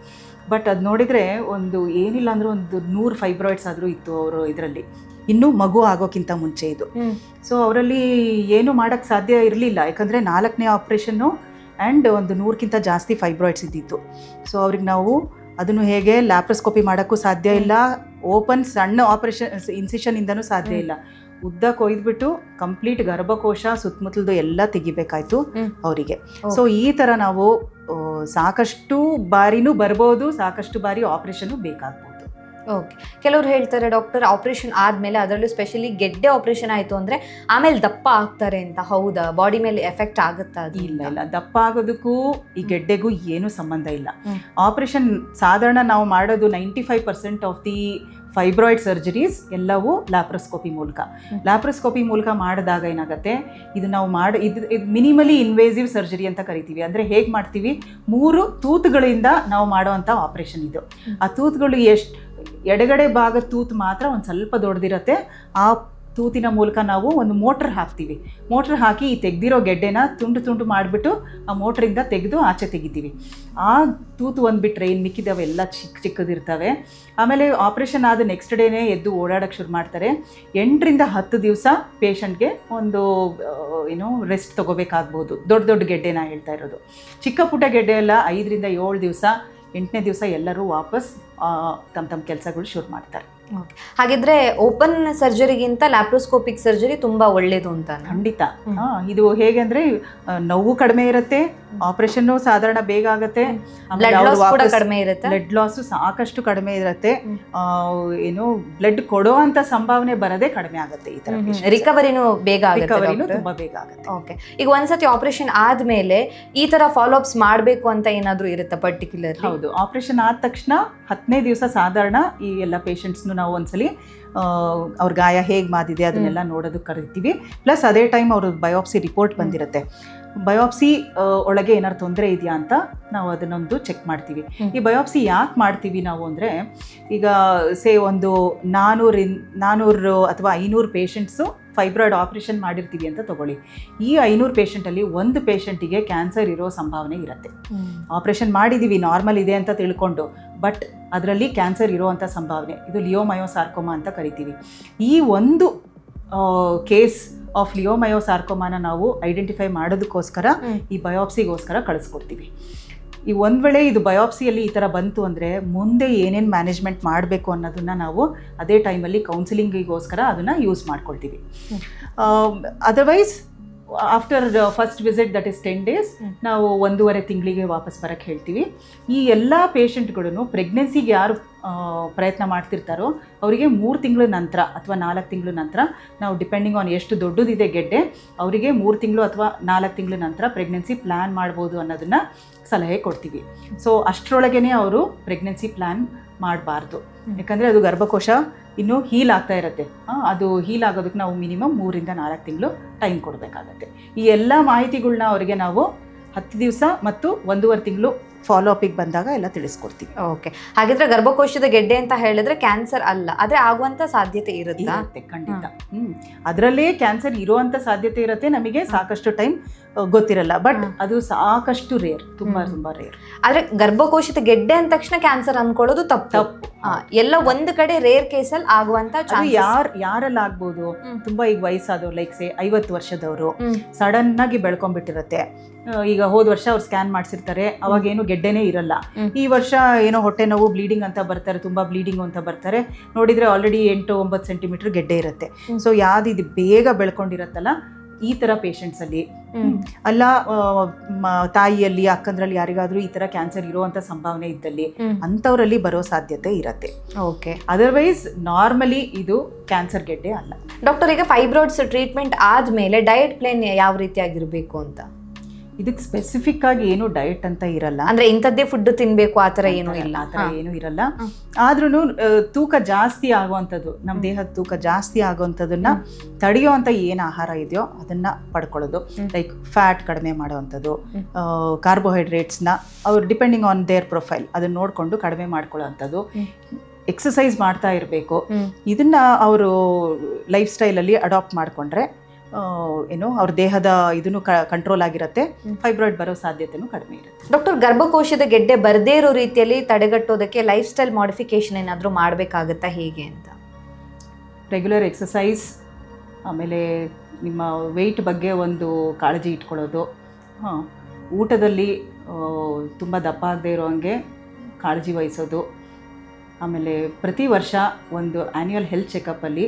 ಬಟ್ ಅದು ನೋಡಿದರೆ ಒಂದು ಏನಿಲ್ಲ ಅಂದರೂ ಒಂದು 100 ಫೈಬ್ರಾಯ್ಡ್ಸ್ ಆದರೂ ಇತ್ತು ಅವರು ಇದರಲ್ಲಿ, ಇನ್ನೂ ಮಗು ಆಗೋಕ್ಕಿಂತ ಮುಂಚೆ ಇದು. ಸೊ ಅವರಲ್ಲಿ ಏನು ಮಾಡೋಕ್ಕೆ ಸಾಧ್ಯ ಇರಲಿಲ್ಲ, ಯಾಕಂದರೆ 4ನೇ ಆಪ್ರೇಷನ್ನು ಆ್ಯಂಡ್ ಒಂದು 100ಕ್ಕಿಂತ ಜಾಸ್ತಿ ಫೈಬ್ರಾಯ್ಡ್ಸ್ ಇದ್ದಿತ್ತು. ಸೊ ಅವ್ರಿಗೆ ನಾವು ಅದನ್ನು ಹೇಗೆ ಲ್ಯಾಪ್ರೋಸ್ಕೋಪಿ ಮಾಡೋಕ್ಕೂ ಸಾಧ್ಯ ಇಲ್ಲ, ಓಪನ್ ಸಣ್ಣ ಆಪರೇಷನ್ ಇನ್ಸಿಷನಿಂದನೂ ಸಾಧ್ಯ ಇಲ್ಲ, ಉದ್ದ ಕೊಯ್ದುಬಿಟ್ಟು ಕಂಪ್ಲೀಟ್ ಗರ್ಭಕೋಶ ಸುತ್ತಮುತ್ತಲದು ಎಲ್ಲ ತೆಗಿಬೇಕಾಯ್ತು ಅವರಿಗೆ. ಸೊ ಈ ಥರ ನಾವು ಸಾಕಷ್ಟು ಬಾರಿನೂ ಬರ್ಬೋದು, ಸಾಕಷ್ಟು ಬಾರಿ ಆಪರೇಷನ್ನು ಬೇಕಾಗ್ಬೋದು.
ಓಕೆ, ಕೆಲವರು ಹೇಳ್ತಾರೆ ಡಾಕ್ಟರ್ ಆಪರೇಷನ್ ಆದಮೇಲೆ, ಅದರಲ್ಲೂ ಸ್ಪೆಷಲಿ ಗೆಡ್ಡೆ ಆಪರೇಷನ್ ಆಯಿತು ಅಂದರೆ ಆಮೇಲೆ ದಪ್ಪ ಆಗ್ತಾರೆ ಅಂತ. ಹೌದಾ? ಬಾಡಿ ಮೇಲೆ ಎಫೆಕ್ಟ್ ಆಗುತ್ತಾ? ಅದು
ಇಲ್ಲ, ದಪ್ಪ ಆಗೋದಕ್ಕೂ ಈ ಗೆಡ್ಡೆಗೂ ಏನೂ ಸಂಬಂಧ ಇಲ್ಲ. ಆಪರೇಷನ್ ಸಾಧಾರಣ ನಾವು ಮಾಡೋದು 95% ಆಫ್ ದಿ ಫೈಬ್ರಾಯ್ಡ್ ಸರ್ಜರೀಸ್ ಎಲ್ಲವೂ ಲ್ಯಾಪ್ರೋಸ್ಕೋಪಿ ಮೂಲಕ ಮಾಡಿದಾಗ ಏನಾಗುತ್ತೆ, ಇದು ನಾವು ಇದು ಮಿನಿಮಲಿ ಇನ್ವೇಸಿವ್ ಸರ್ಜರಿ ಅಂತ ಕರಿತೀವಿ. ಅಂದರೆ ಹೇಗೆ ಮಾಡ್ತೀವಿ, 3 ತೂತುಗಳಿಂದ ನಾವು ಮಾಡೋವಂಥ ಆಪರೇಷನ್ ಇದು. ಆ ತೂತುಗಳು ಎಡಗಡೆ ಭಾಗದ ತೂತು ಮಾತ್ರ ಒಂದು ಸ್ವಲ್ಪ ದೊಡ್ಡದಿರುತ್ತೆ. ಆ ತೂತಿನ ಮೂಲಕ ನಾವು ಒಂದು ಮೋಟ್ರ್ ಹಾಕ್ತೀವಿ. ಮೋಟ್ರ್ ಹಾಕಿ ಈ ತೆಗೆದಿರೋ ಗೆಡ್ಡೆನ ತುಂಡು ಮಾಡಿಬಿಟ್ಟು ಆ ಮೋಟ್ರಿಂದ ತೆಗೆದು ಆಚೆ ತೆಗಿತೀವಿ. ಆ ತೂತು ಒಂದು ಬಿಟ್ಟರೆ ಇನ್ನು ಮಿಕ್ಕಿದವೆಲ್ಲ ಚಿಕ್ಕದಿರ್ತವೆ. ಆಮೇಲೆ ಆಪ್ರೇಷನ್ ಆದ ನೆಕ್ಸ್ಟ್ ಡೇನೇ ಎದ್ದು ಓಡಾಡೋಕ್ಕೆ ಶುರು ಮಾಡ್ತಾರೆ. 8ರಿಂದ 10 ದಿವಸ ಪೇಷಂಟ್ಗೆ ಒಂದು ರೆಸ್ಟ್ ತೊಗೋಬೇಕಾಗ್ಬೋದು. ದೊಡ್ಡ ಗೆಡ್ಡೆನ ಹೇಳ್ತಾ ಇರೋದು. ಚಿಕ್ಕ ಪುಟ್ಟ ಗೆಡ್ಡೆ ಎಲ್ಲ 5ರಿಂದ 7 ದಿವಸ, 8ನೇ ದಿವಸ ಎಲ್ಲರೂ ವಾಪಸ್ ತಮ್ಮ ಕೆಲಸಗಳು ಶುರು ಮಾಡ್ತಾರೆ.
ಹಾಗಿದ್ರೆ ಓಪನ್ ಸರ್ಜರಿಗಿಂತ ಲ್ಯಾಪ್ರೋಸ್ಕೋಪಿಕ್ ಸರ್ಜರಿ ತುಂಬಾ ಒಳ್ಳೇದು ಅಂತ?
ಖಂಡಿತ. ಇದು ಹೇಗೆ ಅಂದ್ರೆ ನೋವು ಕಡಿಮೆ ಇರುತ್ತೆ, ಆಪರೇಷನ್ ಸಾಧಾರಣ ಬೇಗ ಆಗುತ್ತೆ, ಬ್ಲಡ್ ಲಾಸ್ ಸಾಕಷ್ಟು ಕಡಿಮೆ ಇರುತ್ತೆ, ಬ್ಲಡ್ ಕೊಡೋ ಅಂತ ಸಂಭಾವನೆ ಬರದೆ ಕಡಿಮೆ ಆಗುತ್ತೆ. ಈ ತರ
ರಿಕವರಿನೂ ಬೇಗ
ತುಂಬಾ ಬೇಗ ಆಗುತ್ತೆ.
ಓಕೆ, ಈಗ ಒಂದ್ಸತಿ ಆಪರೇಷನ್ ಆದ್ಮೇಲೆ ಈ ತರ ಫಾಲೋ ಅಪ್ಸ್ ಮಾಡ್ಬೇಕು ಅಂತ ಏನಾದ್ರು ಇರುತ್ತಾ ಪರ್ಟಿಕ್ಯುಲರ್?
ಹೌದು, ಆಪರೇಷನ್ ಆದ ತಕ್ಷಣ 10ನೇ ದಿವಸ ಸಾಧಾರಣ ಈ ಎಲ್ಲ ಪೇಷಂಟ್ಸ್ನು ನಾವು ಒಂದ್ಸಲಿ ಅವ್ರ ಗಾಯ ಹೇಗೆ ಮಾದಿದೆ ಅದನ್ನೆಲ್ಲ ನೋಡೋದಕ್ಕೆ ಕರಿತೀವಿ. ಪ್ಲಸ್ ಅದೇ ಟೈಮ್ ಅವ್ರ ಬಯೋಪ್ಸಿ ರಿಪೋರ್ಟ್ ಬಂದಿರುತ್ತೆ. ಬಯೋಪ್ಸಿ ಒಳಗೆ ಏನಾದ್ರು ತೊಂದರೆ ಇದೆಯಾ ಅಂತ ನಾವು ಅದನ್ನೊಂದು ಚೆಕ್ ಮಾಡ್ತೀವಿ. ಈ ಬಯೋಪ್ಸಿ ಯಾಕೆ ಮಾಡ್ತೀವಿ ನಾವು ಅಂದರೆ, ಈಗ ಒಂದು 400 ಅಥವಾ 500 ಪೇಷಂಟ್ಸು ಫೈಬ್ರಾಯ್ಡ್ ಆಪರೇಷನ್ ಮಾಡಿರ್ತೀವಿ ಅಂತ ತಗೊಳ್ಳಿ. ಈ 500 ಪೇಷಂಟಲ್ಲಿ 1 ಪೇಷಂಟಿಗೆ ಕ್ಯಾನ್ಸರ್ ಇರೋ ಸಂಭಾವನೆ ಇರುತ್ತೆ. ಆಪರೇಷನ್ ಮಾಡಿದ್ದೀವಿ, ನಾರ್ಮಲ್ ಇದೆ ಅಂತ ತಿಳ್ಕೊಂಡು, ಬಟ್ ಅದರಲ್ಲಿ ಕ್ಯಾನ್ಸರ್ ಇರೋವಂಥ ಸಂಭಾವನೆ, ಇದು ಲಿಯೋಮಯೋಸಾರ್ಕೋಮಾ ಅಂತ ಕರಿತೀವಿ. ಈ ಒಂದು ಕೇಸ್ ಆಫ್ ಲಿಯೋಮಯೋಸಾರ್ಕೋಮಾನ ನಾವು ಐಡೆಂಟಿಫೈ ಮಾಡೋದಕ್ಕೋಸ್ಕರ ಈ ಬಯೋಪ್ಸಿಗೋಸ್ಕರ ಕಳಿಸ್ಕೊಡ್ತೀವಿ. ಈ ಒಂದು ವೇಳೆ ಇದು ಬಯೋಪ್ಸಿಯಲ್ಲಿ ಈ ಥರ ಬಂತು ಅಂದರೆ ಮುಂದೆ ಏನೇನು ಮ್ಯಾನೇಜ್ಮೆಂಟ್ ಮಾಡಬೇಕು ಅನ್ನೋದನ್ನು ನಾವು ಅದೇ ಟೈಮಲ್ಲಿ ಕೌನ್ಸಿಲಿಂಗಿಗೋಸ್ಕರ ಅದನ್ನು ಯೂಸ್ ಮಾಡ್ಕೊಳ್ತೀವಿ. Otherwise after first visit that is 10 days ನಾವು 1.5 ತಿಂಗಳಿಗೆ ವಾಪಸ್ ಬರೋಕ್ಕೆ ಹೇಳ್ತೀವಿ. ಈ ಎಲ್ಲ ಪೇಷಂಟ್ಗಳನ್ನು ಪ್ರೆಗ್ನೆನ್ಸಿಗೆ ಯಾರು ಪ್ರಯತ್ನ ಮಾಡ್ತಿರ್ತಾರೋ ಅವರಿಗೆ 3 ತಿಂಗಳ ನಂತರ ಅಥವಾ 4 ತಿಂಗಳ ನಂತರ ನಾವು ಡಿಪೆಂಡಿಂಗ್ ಆನ್ ಎಷ್ಟು ದೊಡ್ಡದಿದೆ ಗೆಡ್ಡೆ ಅವರಿಗೆ 3 ತಿಂಗಳು ಅಥವಾ 4 ತಿಂಗಳ ನಂತರ ಪ್ರೆಗ್ನೆನ್ಸಿ ಪ್ಲ್ಯಾನ್ ಮಾಡ್ಬೋದು ಅನ್ನೋದನ್ನು ಸಲಹೆ ಕೊಡ್ತೀವಿ. ಸೊ ಅಷ್ಟರೊಳಗೇ ಅವರು ಪ್ರೆಗ್ನೆನ್ಸಿ ಪ್ಲ್ಯಾನ್ ಮಾಡಬಾರ್ದು. ಯಾಕಂದರೆ ಅದು ಗರ್ಭಕೋಶ ಇನ್ನೂ ಹೀಲ್ ಆಗ್ತಾ ಇರುತ್ತೆ. ಅದು ಹೀಲ್ ಆಗೋದಕ್ಕೆ ನಾವು ಮಿನಿಮಮ್ 3 ಇಂದ 4 ತಿಂಗಳು ಟೈಮ್ ಕೊಡಬೇಕಾಗತ್ತೆ. ಈ ಎಲ್ಲ ಮಾಹಿತಿಗಳನ್ನ ಅವರಿಗೆ ನಾವು 10 ದಿವಸ ಮತ್ತು 1.5 ತಿಂಗಳು ಫಾಲೋ ಅಪಿಗೆ ಬಂದಾಗ ಎಲ್ಲ ತಿಳಿಸ್ಕೊಡ್ತೀವಿ.
ಓಕೆ, ಹಾಗಿದ್ರೆ ಗರ್ಭಕೋಶದ ಗೆಡ್ಡೆ ಅಂತ ಹೇಳಿದ್ರೆ ಕ್ಯಾನ್ಸರ್ ಅಲ್ಲ, ಆದರೆ ಆಗುವಂಥ ಸಾಧ್ಯತೆ ಇರುತ್ತೆ.
ಖಂಡಿತ. ಅದರಲ್ಲೇ ಕ್ಯಾನ್ಸರ್ ಇರುವಂಥ ಸಾಧ್ಯತೆ ಇರುತ್ತೆ. ನಮಗೆ ಸಾಕಷ್ಟು ಟೈಮ್ ಗೊತ್ತಿರಲ್ಲ, ಬಟ್ ಅದು ಸಾಕಷ್ಟು ರೇರ್, ತುಂಬಾ ರೇರ್.
ಆದ್ರೆ ಗರ್ಭಕೋಶದ ಗೆಡ್ಡೆ ಅಂದ ತಕ್ಷಣ ಕ್ಯಾನ್ಸರ್ ಅನ್ಕೊಳ್ಳೋದು ತಪ್ಪು. ಎಲ್ಲ ಒಂದು ಕಡೆ ರೇರ್ ಕೇಸಲ್ಲಿ ಆಗುವಂತ
ಯಾರಲ್ಲಿ ಆಗ್ಬೋದು, ತುಂಬಾ ಈಗ ವಯಸ್ಸಾದವ್ರು, ಲೈಕ್ ಸೇ 50 ವರ್ಷದವರು ಸಡನ್ ಆಗಿ ಬೆಳ್ಕೊಂಡ್ಬಿಟ್ಟಿರತ್ತೆ. ಈಗ ಹೋದ ವರ್ಷ ಅವ್ರು ಸ್ಕ್ಯಾನ್ ಮಾಡಿಸಿರ್ತಾರೆ, ಅವಾಗ ಏನು ಗೆಡ್ಡೆನೇ ಇರಲ್ಲ. ಈ ವರ್ಷ ಏನೋ ಹೊಟ್ಟೆ ನೋವು, ಬ್ಲೀಡಿಂಗ್ ಅಂತ ಬರ್ತಾರೆ, ತುಂಬಾ ಬ್ಲೀಡಿಂಗ್ ಅಂತ ಬರ್ತಾರೆ, ನೋಡಿದ್ರೆ ಆಲ್ರೆಡಿ 8-9 ಸೆಂಟಿಮೀಟರ್ ಗೆಡ್ಡೆ ಇರುತ್ತೆ. ಸೊ ಯಾವ್ದು ಇದು ಬೇಗ ಬೆಳ್ಕೊಂಡಿರತ್ತಲ್ಲ, ಈ ಥರ ಪೇಷಂಟ್ಸಲ್ಲಿ ಅಲ್ಲ ತಾಯಿಯಲ್ಲಿ, ಅಕ್ಕಂದ್ರಲ್ಲಿ ಯಾರಿಗಾದ್ರೂ ಈ ಥರ ಕ್ಯಾನ್ಸರ್ ಇರುವಂಥ ಸಂಭಾವನೆ ಇದ್ದಲ್ಲಿ ಅಂಥವರಲ್ಲಿ ಬರೋ ಸಾಧ್ಯತೆ ಇರುತ್ತೆ.
ಓಕೆ,
ಅದರ್ವೈಸ್ ನಾರ್ಮಲಿ ಇದು ಕ್ಯಾನ್ಸರ್ ಗೆಡ್ಡೆ ಅಲ್ಲ.
ಡಾಕ್ಟರ್, ಈಗ ಫೈಬ್ರಾಯ್ಡ್ಸ್ ಟ್ರೀಟ್ಮೆಂಟ್ ಆದಮೇಲೆ ಡಯಟ್ ಪ್ಲಾನ್ ಯಾವ ರೀತಿಯಾಗಿರಬೇಕು ಅಂತ?
ಇದಕ್ಕೆ ಸ್ಪೆಸಿಫಿಕ್ ಆಗಿ ಏನು ಡಯಟ್ ಅಂತ ಇರಲ್ಲ.
ಅಂದ್ರೆ ಇಂಥದ್ದೇ ಫುಡ್ ತಿನ್ಬೇಕು ಆ ಥರ ಏನೂ ಇಲ್ಲ,
ಆ ಥರ ಏನೂ ಇರಲ್ಲ. ಆದ್ರೂ ತೂಕ ಜಾಸ್ತಿ ಆಗುವಂಥದ್ದು, ನಮ್ಮ ದೇಹದ ತೂಕ ಜಾಸ್ತಿ ಆಗುವಂಥದ್ದನ್ನ ತಡೆಯುವಂಥ ಏನು ಆಹಾರ ಇದೆಯೋ ಅದನ್ನ ಪಡ್ಕೊಳ್ಳೋದು. ಲೈಕ್ ಫ್ಯಾಟ್ ಕಡಿಮೆ ಮಾಡುವಂಥದ್ದು, ಕಾರ್ಬೋಹೈಡ್ರೇಟ್ಸ್ನ ಅವ್ರು ಡಿಪೆಂಡಿಂಗ್ ಆನ್ ದೇರ್ ಪ್ರೊಫೈಲ್ ಅದನ್ನ ನೋಡಿಕೊಂಡು ಕಡಿಮೆ ಮಾಡ್ಕೊಳ್ಳೋವಂಥದ್ದು, ಎಕ್ಸಸೈಸ್ ಮಾಡ್ತಾ ಇರಬೇಕು. ಇದನ್ನ ಅವರು ಲೈಫ್ ಸ್ಟೈಲಲ್ಲಿ ಅಡಾಪ್ಟ್ ಮಾಡಿಕೊಂಡ್ರೆ ಏನು ಅವ್ರ ದೇಹದ ಇದನ್ನು ಕಂಟ್ರೋಲ್ ಆಗಿರುತ್ತೆ, ಫೈಬ್ರಾಯ್ಡ್ ಬರೋ ಸಾಧ್ಯತೆನೂ ಕಡಿಮೆ ಇರುತ್ತೆ.
ಡಾಕ್ಟರ್, ಗರ್ಭಕೋಶದ ಗೆಡ್ಡೆ ಬರದೇ ಇರೋ ರೀತಿಯಲ್ಲಿ ತಡೆಗಟ್ಟೋದಕ್ಕೆ ಲೈಫ್ ಸ್ಟೈಲ್ ಮಾಡಿಫಿಕೇಶನ್ ಏನಾದರೂ ಮಾಡಬೇಕಾಗುತ್ತಾ, ಹೇಗೆ ಅಂತ?
ರೆಗ್ಯುಲರ್ ಎಕ್ಸಸೈಸ್, ಆಮೇಲೆ ನಿಮ್ಮ ವೆಯ್ಟ್ ಬಗ್ಗೆ ಒಂದು ಕಾಳಜಿ ಇಟ್ಕೊಳ್ಳೋದು, ಊಟದಲ್ಲಿ ತುಂಬ ದಪ್ಪ ಆಗದೆ ಇರೋ ಹಂಗೆ ಕಾಳಜಿ ವಹಿಸೋದು, ಆಮೇಲೆ ಪ್ರತಿ ವರ್ಷ ಒಂದು ಆ್ಯನ್ಯುವಲ್ ಹೆಲ್ತ್ ಚೆಕಪ್ಪಲ್ಲಿ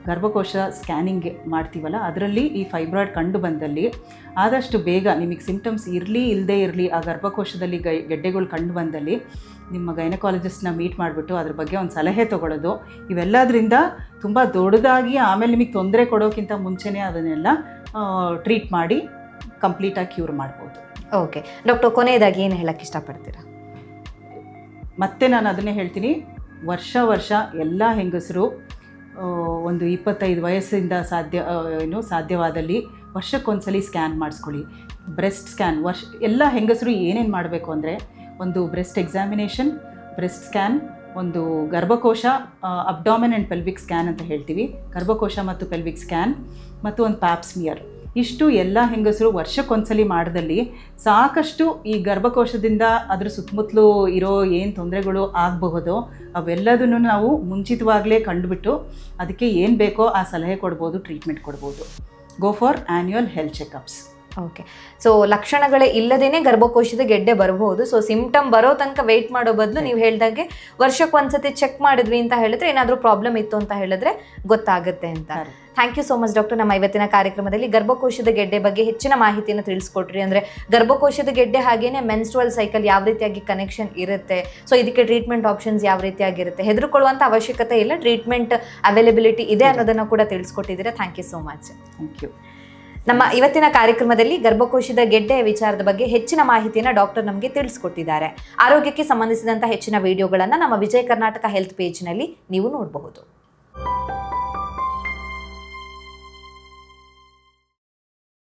ಗರ್ಭಕೋಶ ಸ್ಕ್ಯಾನಿಂಗ್ ಮಾಡ್ತೀವಲ್ಲ, ಅದರಲ್ಲಿ ಈ ಫೈಬ್ರಾಯ್ಡ್ ಕಂಡು ಬಂದಲ್ಲಿ ಆದಷ್ಟು ಬೇಗ ನಿಮಗೆ ಸಿಂಪ್ಟಮ್ಸ್ ಇರಲಿ ಇಲ್ಲದೇ ಇರಲಿ, ಆ ಗರ್ಭಕೋಶದಲ್ಲಿ ಗೆಡ್ಡೆಗಳು ಕಂಡು ಬಂದಲ್ಲಿ ನಿಮ್ಮ ಗೈನಕಾಲಜಿಸ್ಟ್ನ ಮೀಟ್ ಮಾಡಿಬಿಟ್ಟು ಅದ್ರ ಬಗ್ಗೆ ಒಂದು ಸಲಹೆ ತೊಗೊಳ್ಳೋದು, ಇವೆಲ್ಲದರಿಂದ ತುಂಬ ದೊಡ್ಡದಾಗಿ ಆಮೇಲೆ ನಿಮಗೆ ತೊಂದರೆ ಕೊಡೋಕ್ಕಿಂತ ಮುಂಚೆನೇ ಅದನ್ನೆಲ್ಲ ಟ್ರೀಟ್ ಮಾಡಿ ಕಂಪ್ಲೀಟಾಗಿ ಕ್ಯೂರ್ ಮಾಡ್ಬೋದು.
ಓಕೆ ಡಾಕ್ಟರ್, ಕೊನೆಯದಾಗಿ ಏನು ಹೇಳಕ್ಕೆ ಇಷ್ಟಪಡ್ತೀರಾ?
ಮತ್ತೆ ನಾನು ಅದನ್ನೇ ಹೇಳ್ತೀನಿ, ವರ್ಷ ಎಲ್ಲ ಹೆಂಗಸರು ಒಂದು 25 ವಯಸ್ಸಿಂದ ಸಾಧ್ಯವಾದಲ್ಲಿ ವರ್ಷಕ್ಕೊಂದ್ಸಲಿ ಸ್ಕ್ಯಾನ್ ಮಾಡಿಸ್ಕೊಳ್ಳಿ. ಬ್ರೆಸ್ಟ್ ಸ್ಕ್ಯಾನ್ ಎಲ್ಲ ಹೆಂಗಸರು ಏನೇನು ಮಾಡಬೇಕು ಅಂದರೆ, ಒಂದು ಬ್ರೆಸ್ಟ್ ಎಕ್ಸಾಮಿನೇಷನ್, ಬ್ರೆಸ್ಟ್ ಸ್ಕ್ಯಾನ್, ಒಂದು ಗರ್ಭಕೋಶ ಅಬ್ಡಾಮಿನ್ ಆ್ಯಂಡ್ ಪೆಲ್ವಿಕ್ ಸ್ಕ್ಯಾನ್ ಅಂತ ಹೇಳ್ತೀವಿ, ಗರ್ಭಕೋಶ ಮತ್ತು ಪೆಲ್ವಿಕ್ ಸ್ಕ್ಯಾನ್, ಮತ್ತು ಒಂದು ಪ್ಯಾಪ್ಸ್ಮಿಯರ್. ಇಷ್ಟು ಎಲ್ಲ ಹೆಂಗಸರು ವರ್ಷಕ್ಕೊಂದ್ಸಲಿ ಮಾಡಿದಲ್ಲಿ ಸಾಕಷ್ಟು ಈ ಗರ್ಭಕೋಶದಿಂದ ಅದ್ರ ಸುತ್ತಮುತ್ತಲೂ ಇರೋ ಏನು ತೊಂದರೆಗಳು ಆಗಬಹುದೋ ಅವೆಲ್ಲದನ್ನು ನಾವು ಮುಂಚಿತವಾಗಲೇ ಕಂಡುಬಿಟ್ಟು ಅದಕ್ಕೆ ಏನು ಬೇಕೋ ಆ ಸಲಹೆ ಕೊಡ್ಬೋದು, ಟ್ರೀಟ್ಮೆಂಟ್ ಕೊಡ್ಬೋದು. Go for annual health checkups.
Okay, so ಲಕ್ಷಣಗಳೇ ಇಲ್ಲದೇನೆ ಗರ್ಭಕೋಶದ ಗೆಡ್ಡೆ ಬರಬಹುದು. ಸೊ ಸಿಂಪ್ಟಮ್ ಬರೋ ತನಕ ವೆಯ್ಟ್ ಮಾಡೋ ಬದಲು ನೀವು ಹೇಳ್ದಾಗೆ ವರ್ಷಕ್ಕೆ ಒಂದ್ಸತಿ ಚೆಕ್ ಮಾಡಿದ್ವಿ ಅಂತ ಹೇಳಿದ್ರೆ, ಏನಾದರೂ ಪ್ರಾಬ್ಲಮ್ ಇತ್ತು ಅಂತ ಹೇಳಿದ್ರೆ ಗೊತ್ತಾಗುತ್ತೆ ಅಂತ. Thank you so much doctor. ನಮ್ಮ ಇವತ್ತಿನ ಕಾರ್ಯಕ್ರಮದಲ್ಲಿ ಗರ್ಭಕೋಶದ ಗೆಡ್ಡೆ ಬಗ್ಗೆ ಹೆಚ್ಚಿನ ಮಾಹಿತಿಯನ್ನು ತಿಳಿಸ್ಕೊಟ್ರಿ. ಅಂದರೆ ಗರ್ಭಕೋಶದ ಗೆಡ್ಡೆ ಹಾಗೇನೆ ಮೆನ್ಸ್ಟ್ರುವಲ್ ಸೈಕಲ್ ಯಾವ ರೀತಿಯಾಗಿ ಕನೆಕ್ಷನ್ ಇರುತ್ತೆ, ಸೊ ಇದಕ್ಕೆ ಟ್ರೀಟ್ಮೆಂಟ್ ಆಪ್ಷನ್ಸ್ ಯಾವ ರೀತಿಯಾಗಿರುತ್ತೆ, ಹೆದರ್ಕೊಳ್ಳುವಂಥ ಅವಶ್ಯಕತೆ ಇಲ್ಲ, ಟ್ರೀಟ್ಮೆಂಟ್ ಅವೈಲಬಿಲಿಟಿ ಇದೆ ಅನ್ನೋದನ್ನು ಕೂಡ ತಿಳಿಸ್ಕೊಟ್ಟಿದ್ದೀರಾ. Thank you so much.
Thank you.
ನಮ್ಮ ಇವತ್ತಿನ ಕಾರ್ಯಕ್ರಮದಲ್ಲಿ ಗರ್ಭಕೋಶದ ಗೆಡ್ಡೆಯ ವಿಚಾರದ ಬಗ್ಗೆ ಹೆಚ್ಚಿನ ಮಾಹಿತಿಯನ್ನು ಡಾಕ್ಟರ್ ನಮಗೆ ತಿಳಿಸ್ಕೊಟ್ಟಿದ್ದಾರೆ. ಆರೋಗ್ಯಕ್ಕೆ ಸಂಬಂಧಿಸಿದಂಥ ಹೆಚ್ಚಿನ ವಿಡಿಯೋಗಳನ್ನು ನಮ್ಮ ವಿಜಯ ಕರ್ನಾಟಕ ಹೆಲ್ತ್ ಪೇಜ್ನಲ್ಲಿ ನೀವು ನೋಡಬಹುದು.